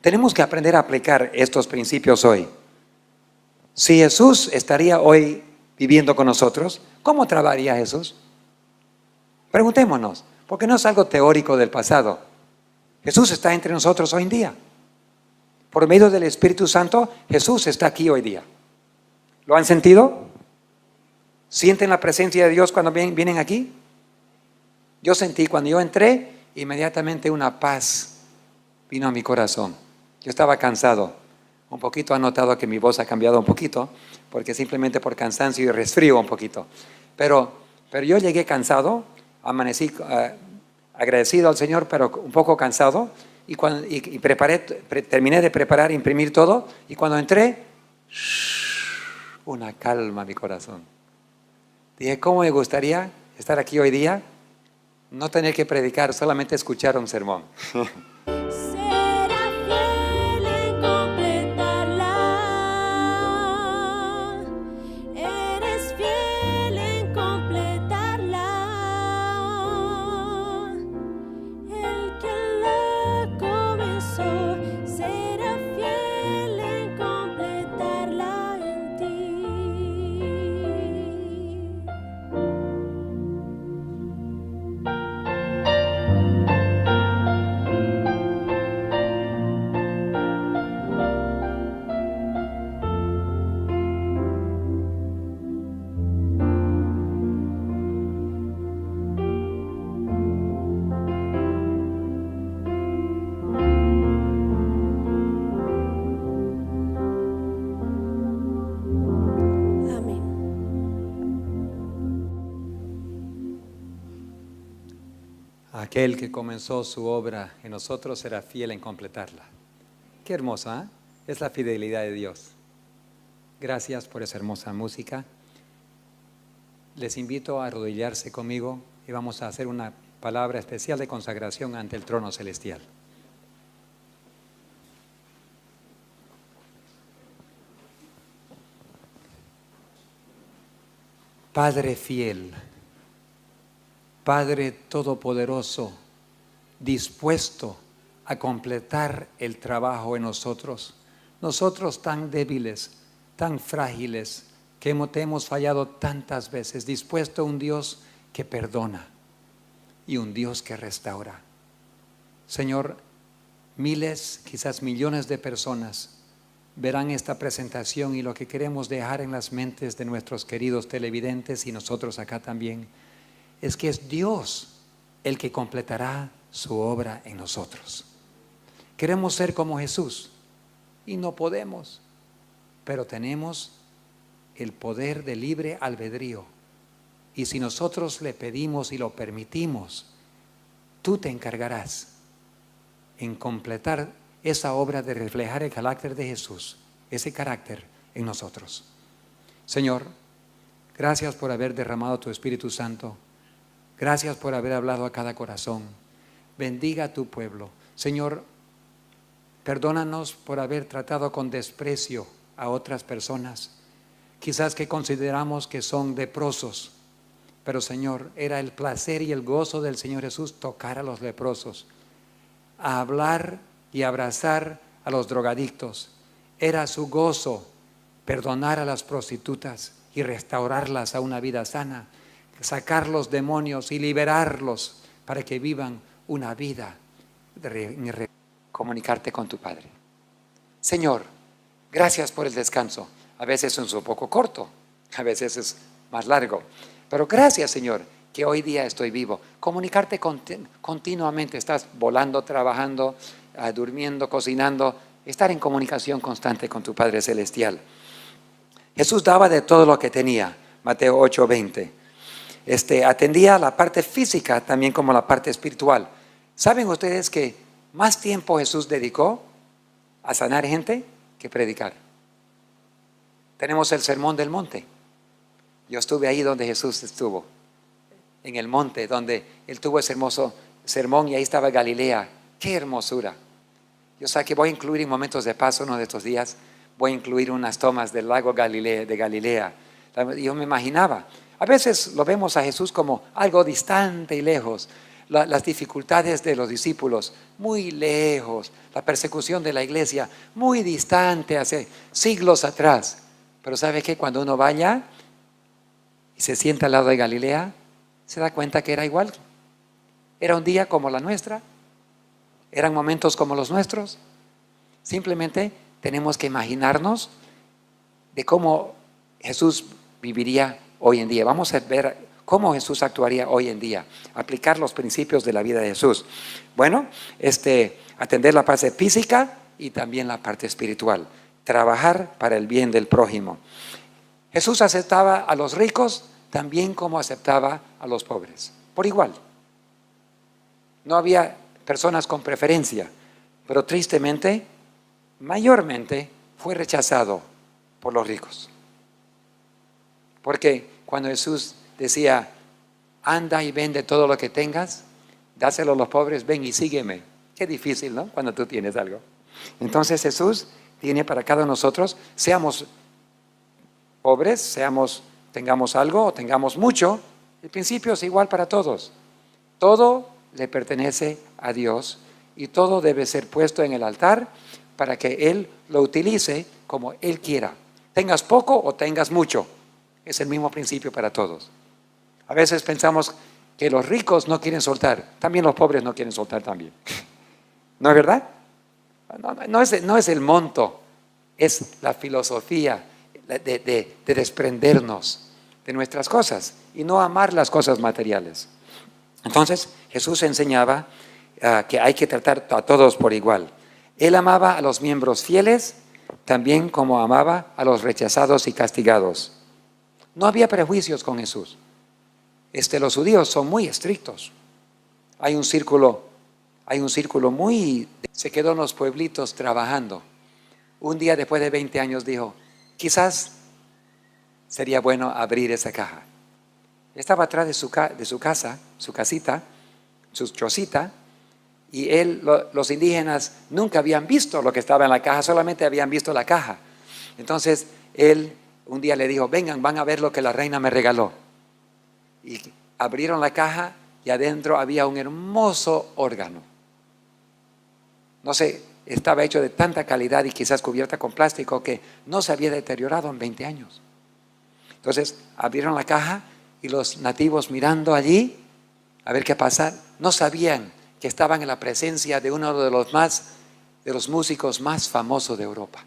Tenemos que aprender a aplicar estos principios hoy. Si Jesús estaría hoy viviendo con nosotros, ¿cómo trabajaría Jesús? Preguntémonos, porque no es algo teórico del pasado. Jesús está entre nosotros hoy en día. Por medio del Espíritu Santo, Jesús está aquí hoy día. ¿Lo han sentido? ¿Sienten la presencia de Dios cuando vienen aquí? Yo sentí cuando yo entré, inmediatamente una paz vino a mi corazón. Yo estaba cansado, un poquito. Han notado que mi voz ha cambiado un poquito, porque simplemente por cansancio y resfrío un poquito. Pero yo llegué cansado, amanecí agradecido al Señor, pero un poco cansado. Y terminé de preparar, imprimir todo. Y cuando entré, una calma a mi corazón. Dije, ¿cómo me gustaría estar aquí hoy día? No tener que predicar, solamente escuchar un sermón. Será fiel en completarla. Eres fiel en completarla. El que la comenzó Aquel que comenzó su obra en nosotros será fiel en completarla. Qué hermosa, ¿eh? Es la fidelidad de Dios. Gracias por esa hermosa música. Les invito a arrodillarse conmigo y vamos a hacer una palabra especial de consagración ante el trono celestial. Padre fiel, Padre todopoderoso, dispuesto a completar el trabajo en nosotros, nosotros tan débiles, tan frágiles, que te hemos fallado tantas veces, dispuesto a un Dios que perdona y un Dios que restaura. Señor, miles, quizás millones de personas verán esta presentación, y lo que queremos dejar en las mentes de nuestros queridos televidentes y nosotros acá también, es que es Dios el que completará su obra en nosotros. Queremos ser como Jesús y no podemos, pero tenemos el poder de libre albedrío, y si nosotros le pedimos y lo permitimos, tú te encargarás en completar esa obra de reflejar el carácter de Jesús, ese carácter en nosotros. Señor, gracias por haber derramado tu Espíritu Santo. Gracias por haber hablado a cada corazón. Bendiga a tu pueblo. Señor, perdónanos por haber tratado con desprecio a otras personas, quizás que consideramos que son leprosos, pero Señor, era el placer y el gozo del Señor Jesús tocar a los leprosos, a hablar y abrazar a los drogadictos. Era su gozo perdonar a las prostitutas y restaurarlas a una vida sana, sacar los demonios y liberarlos para que vivan una vida de comunicarte con tu Padre. Señor, gracias por el descanso. A veces es un poco corto, a veces es más largo, pero gracias, Señor, que hoy día estoy vivo. Comunicarte continuamente. Estás volando, trabajando, durmiendo, cocinando, estar en comunicación constante con tu Padre Celestial. Jesús daba de todo lo que tenía, Mateo 8:20. Atendía la parte física también como la parte espiritual. ¿Saben ustedes que más tiempo Jesús dedicó a sanar gente que predicar? Tenemos el Sermón del Monte. Yo estuve ahí donde Jesús estuvo, en el monte donde Él tuvo ese hermoso sermón, y ahí estaba Galilea. ¡Qué hermosura! Yo sé que voy a incluir en momentos de paso, uno de estos días, voy a incluir unas tomas del lago de Galilea. Yo me imaginaba, a veces lo vemos a Jesús como algo distante y lejos, las dificultades de los discípulos muy lejos, la persecución de la iglesia muy distante hace siglos atrás. Pero ¿sabe qué? Cuando uno vaya y se sienta al lado de Galilea, se da cuenta que era igual. Era un día como la nuestra, eran momentos como los nuestros. Simplemente tenemos que imaginarnos de cómo Jesús viviría hoy en día. Vamos a ver cómo Jesús actuaría hoy en día, aplicar los principios de la vida de Jesús. Bueno, atender la parte física y también la parte espiritual, trabajar para el bien del prójimo. Jesús aceptaba a los ricos también como aceptaba a los pobres, por igual. No había personas con preferencia, pero tristemente, mayormente fue rechazado por los ricos. Porque cuando Jesús decía, anda y vende todo lo que tengas, dáselo a los pobres, ven y sígueme. Qué difícil, ¿no? Cuando tú tienes algo. Entonces Jesús tiene para cada uno de nosotros, seamos pobres, tengamos algo o tengamos mucho, el principio es igual para todos. Todo le pertenece a Dios y todo debe ser puesto en el altar para que Él lo utilice como Él quiera. Tengas poco o tengas mucho, es el mismo principio para todos. A veces pensamos que los ricos no quieren soltar, también los pobres no quieren soltar también. ¿No es verdad? No es el monto, es la filosofía de desprendernos de nuestras cosas y no amar las cosas materiales. Entonces Jesús enseñaba que hay que tratar a todos por igual. Él amaba a los miembros fieles también como amaba a los rechazados y castigados. No había prejuicios con Jesús. Los judíos son muy estrictos. Hay un círculo muy... Se quedó en los pueblitos trabajando. Un día después de 20 años dijo, quizás sería bueno abrir esa caja. Estaba atrás de su casa, su casita, su chocita, y los indígenas nunca habían visto lo que estaba en la caja, solamente habían visto la caja. Entonces él un día le dijo, vengan, van a ver lo que la reina me regaló. Y abrieron la caja y adentro había un hermoso órgano. No sé, estaba hecho de tanta calidad y quizás cubierta con plástico que no se había deteriorado en 20 años. Entonces abrieron la caja y los nativos mirando allí a ver qué pasa, no sabían que estaban en la presencia de uno de los músicos más famosos de Europa.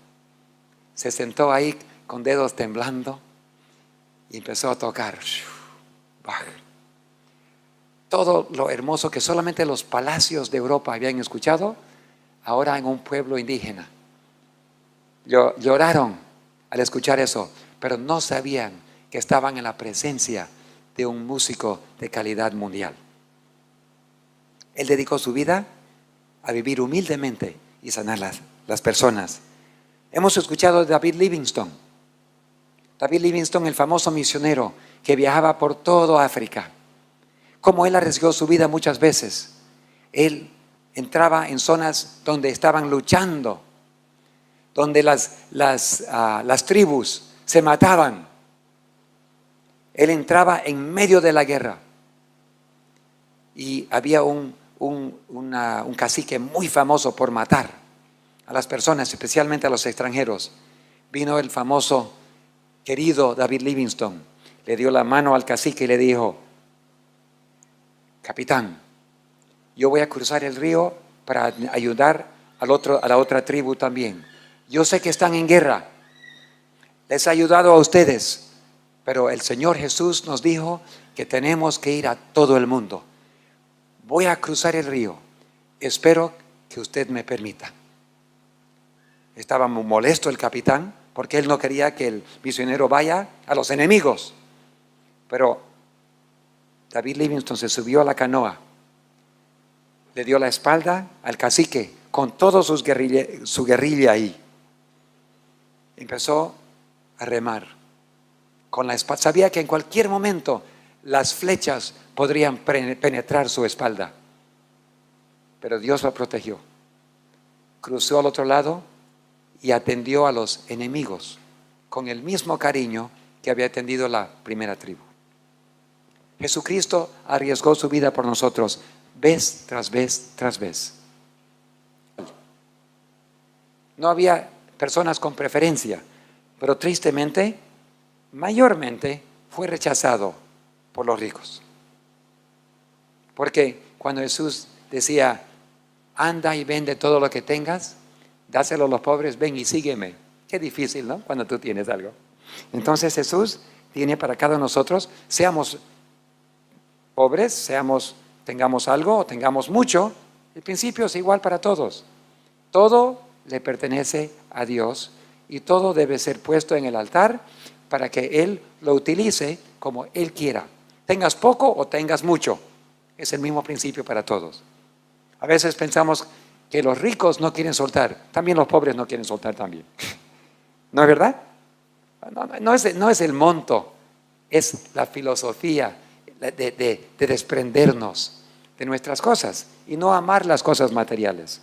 Se sentó ahí con dedos temblando y empezó a tocar. Todo lo hermoso que solamente los palacios de Europa habían escuchado, ahora en un pueblo indígena. Lloraron al escuchar eso, pero no sabían que estaban en la presencia de un músico de calidad mundial. Él dedicó su vida a vivir humildemente y sanar las personas. Hemos escuchado de David Livingstone. David Livingstone, el famoso misionero que viajaba por todo África. Como él arriesgó su vida muchas veces. Él entraba en zonas donde estaban luchando, donde las tribus se mataban. Él entraba en medio de la guerra y había un cacique muy famoso por matar a las personas, especialmente a los extranjeros. Vino el famoso, querido David Livingstone, le dio la mano al cacique y le dijo, capitán, yo voy a cruzar el río para ayudar a la otra tribu también. Yo sé que están en guerra, les he ayudado a ustedes, pero el Señor Jesús nos dijo que tenemos que ir a todo el mundo. Voy a cruzar el río, espero que usted me permita. Estaba muy molesto el capitán porque él no quería que el misionero vaya a los enemigos. Pero David Livingstone se subió a la canoa, le dio la espalda al cacique con toda su guerrilla ahí. Empezó a remar con la espalda. Sabía que en cualquier momento las flechas podrían penetrar su espalda, pero Dios lo protegió. Cruzó al otro lado y atendió a los enemigos con el mismo cariño que había atendido la primera tribu. Jesucristo arriesgó su vida por nosotros vez tras vez tras vez. No había personas con preferencia, pero tristemente, mayormente fue rechazado por los ricos. Porque cuando Jesús decía, anda y vende todo lo que tengas, dáselo a los pobres, ven y sígueme. Qué difícil, ¿no? Cuando tú tienes algo. Entonces Jesús tiene para cada uno de nosotros, seamos pobres, tengamos algo o tengamos mucho, el principio es igual para todos. Todo le pertenece a Dios y todo debe ser puesto en el altar para que Él lo utilice como Él quiera. Tengas poco o tengas mucho, es el mismo principio para todos. A veces pensamos que los ricos no quieren soltar, también los pobres no quieren soltar también. ¿No es verdad? No es el monto, es la filosofía de desprendernos de nuestras cosas y no amar las cosas materiales.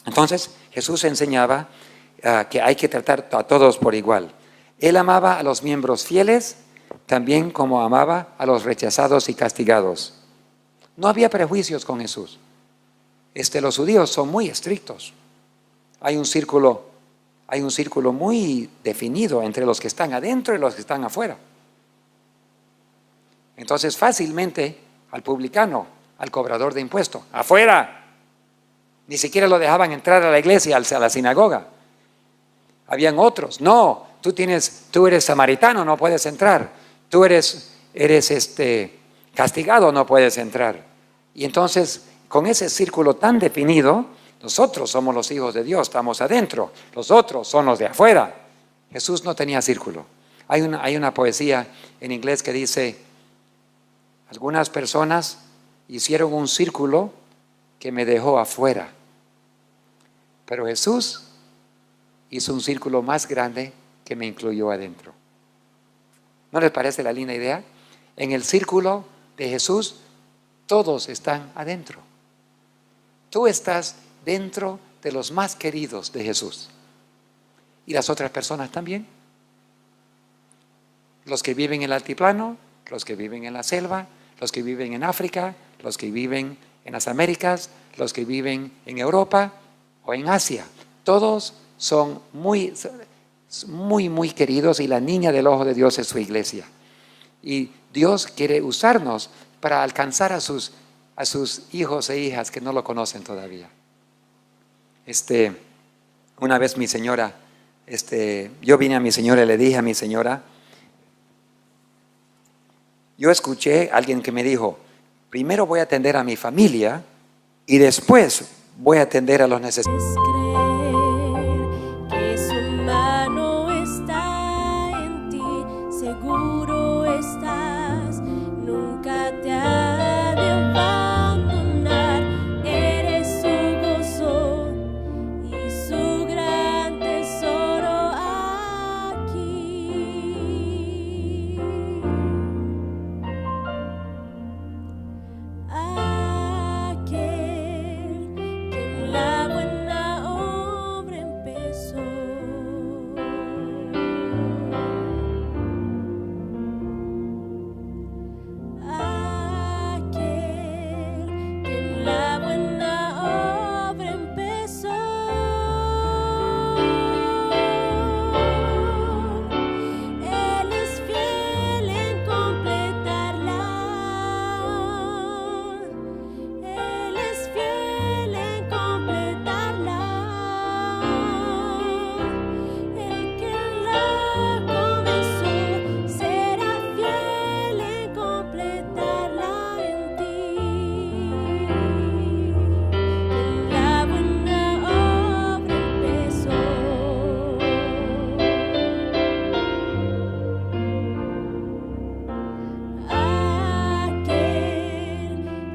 Entonces Jesús enseñaba que hay que tratar a todos por igual. Él amaba a los miembros fieles también como amaba a los rechazados y castigados. No había prejuicios con Jesús. Los judíos son muy estrictos. Hay un círculo muy definido entre los que están adentro y los que están afuera. Entonces fácilmente al publicano, al cobrador de impuestos, afuera, ni siquiera lo dejaban entrar a la iglesia, a la sinagoga. Habían otros, no, tú eres samaritano, no puedes entrar, tú eres castigado, no puedes entrar. Y entonces con ese círculo tan definido, nosotros somos los hijos de Dios, estamos adentro, los otros son los de afuera. Jesús no tenía círculo. Hay una poesía en inglés que dice, algunas personas hicieron un círculo que me dejó afuera. Pero Jesús hizo un círculo más grande que me incluyó adentro. ¿No les parece la linda idea? En el círculo de Jesús, todos están adentro. Tú estás dentro de los más queridos de Jesús. ¿Y las otras personas también? Los que viven en el altiplano, los que viven en la selva, los que viven en África, los que viven en las Américas, los que viven en Europa o en Asia. Todos son muy queridos y la niña del ojo de Dios es su iglesia. Y Dios quiere usarnos para alcanzar a sus hijos e hijas que no lo conocen todavía. Una vez mi señora, yo vine a mi señora y le dije a mi señora, yo escuché a alguien que me dijo, primero voy a atender a mi familia y después voy a atender a los necesitados. Es creer que su mano está en ti, seguro estás, nunca te ha de abandonar. Eres su gozo y su gran tesoro aquí. Aquel que la buena obra empezó, aquel que la buena obra empezó, Él es fiel en completarla. Él es fiel en completarla. El que la comenzó será fiel en completarla en ti. Quien la buena obra empezó. Aquel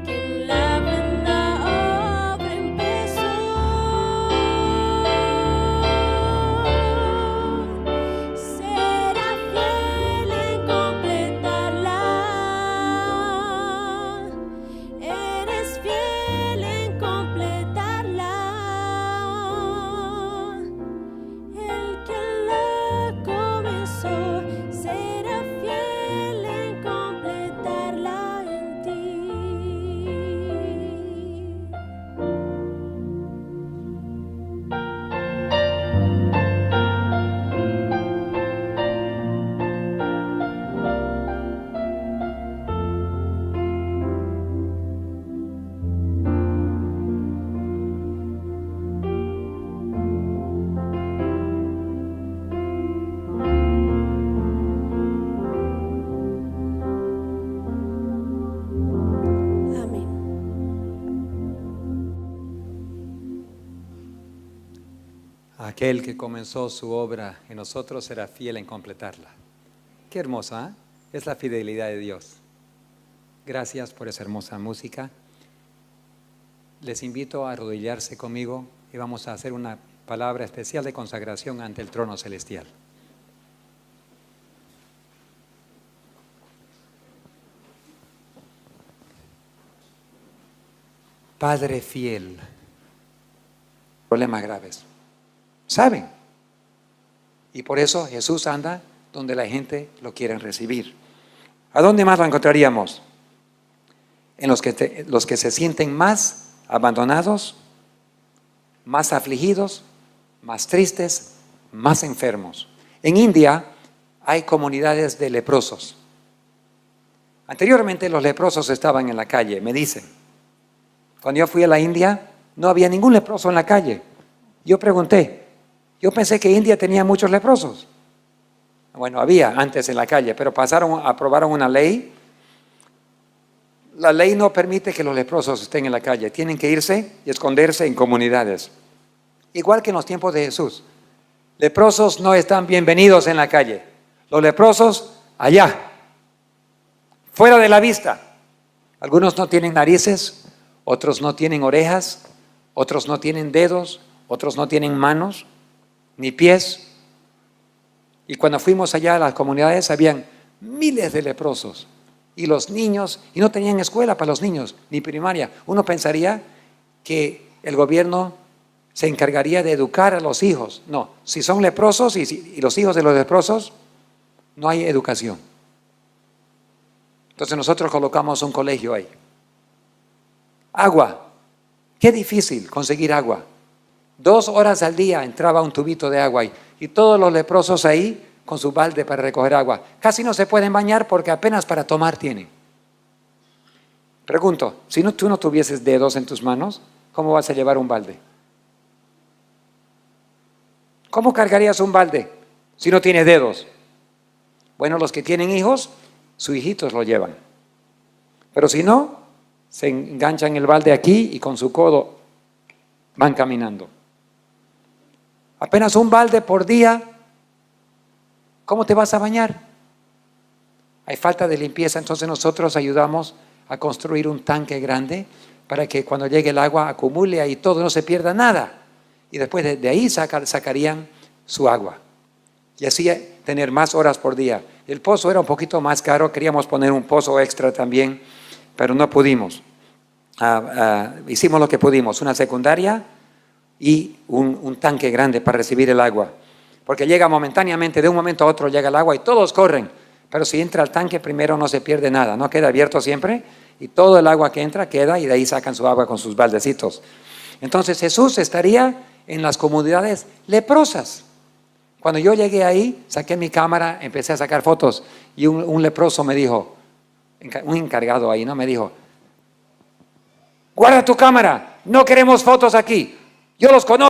que la buena obra empezó, será fiel en completarla. Eres fiel en completarla. El que la comenzó será fiel en completarla en ti. Amén. Aquel que comenzó su obra en nosotros será fiel en completarla. Qué hermosa, ¿eh? Es la fidelidad de Dios. Gracias por esa hermosa música. Les invito a arrodillarse conmigo y vamos a hacer una palabra especial de consagración ante el trono celestial. Padre fiel, problemas graves, ¿saben? Y por eso Jesús anda donde la gente lo quiere recibir. ¿A dónde más lo encontraríamos? En los que se sienten más abandonados, más afligidos, más tristes, más enfermos. En India hay comunidades de leprosos. Anteriormente los leprosos estaban en la calle, me dicen. Cuando yo fui a la India, no había ningún leproso en la calle. Yo pregunté, yo pensé que India tenía muchos leprosos. Bueno, había antes en la calle, pero aprobaron una ley. La ley no permite que los leprosos estén en la calle. Tienen que irse y esconderse en comunidades. Igual que en los tiempos de Jesús. Leprosos no están bienvenidos en la calle. Los leprosos allá, fuera de la vista. Algunos no tienen narices, otros no tienen orejas, otros no tienen dedos, otros no tienen manos ni pies. Y cuando fuimos allá a las comunidades habían miles de leprosos. Y los niños, y no tenían escuela para los niños, ni primaria. Uno pensaría que el gobierno se encargaría de educar a los hijos. No, si son leprosos y los hijos de los leprosos, no hay educación. Entonces nosotros colocamos un colegio ahí. Agua. Qué difícil conseguir agua. 2 horas al día entraba un tubito de agua y todos los leprosos ahí con su balde para recoger agua. Casi no se pueden bañar porque apenas para tomar tienen. Pregunto, si tú no tuvieses dedos en tus manos, ¿cómo vas a llevar un balde? ¿Cómo cargarías un balde si no tienes dedos? Bueno, los que tienen hijos, sus hijitos lo llevan. Pero si no, se enganchan el balde aquí y con su codo van caminando. Apenas un balde por día, ¿cómo te vas a bañar? Hay falta de limpieza, entonces nosotros ayudamos a construir un tanque grande para que cuando llegue el agua acumule ahí todo, no se pierda nada. Y después de ahí sacarían su agua. Y así tener más horas por día. El pozo era un poquito más caro, queríamos poner un pozo extra también, pero no pudimos. Hicimos lo que pudimos, una secundaria y un tanque grande para recibir el agua. Porque llega momentáneamente, de un momento a otro llega el agua y todos corren. Pero si entra al tanque primero no se pierde nada, no queda abierto siempre y todo el agua que entra queda y de ahí sacan su agua con sus baldecitos. Entonces Jesús estaría en las comunidades leprosas. Cuando yo llegué ahí, saqué mi cámara, empecé a sacar fotos y un leproso me dijo, un encargado ahí, ¿no? Me dijo, guarda tu cámara, no queremos fotos aquí, yo los conozco.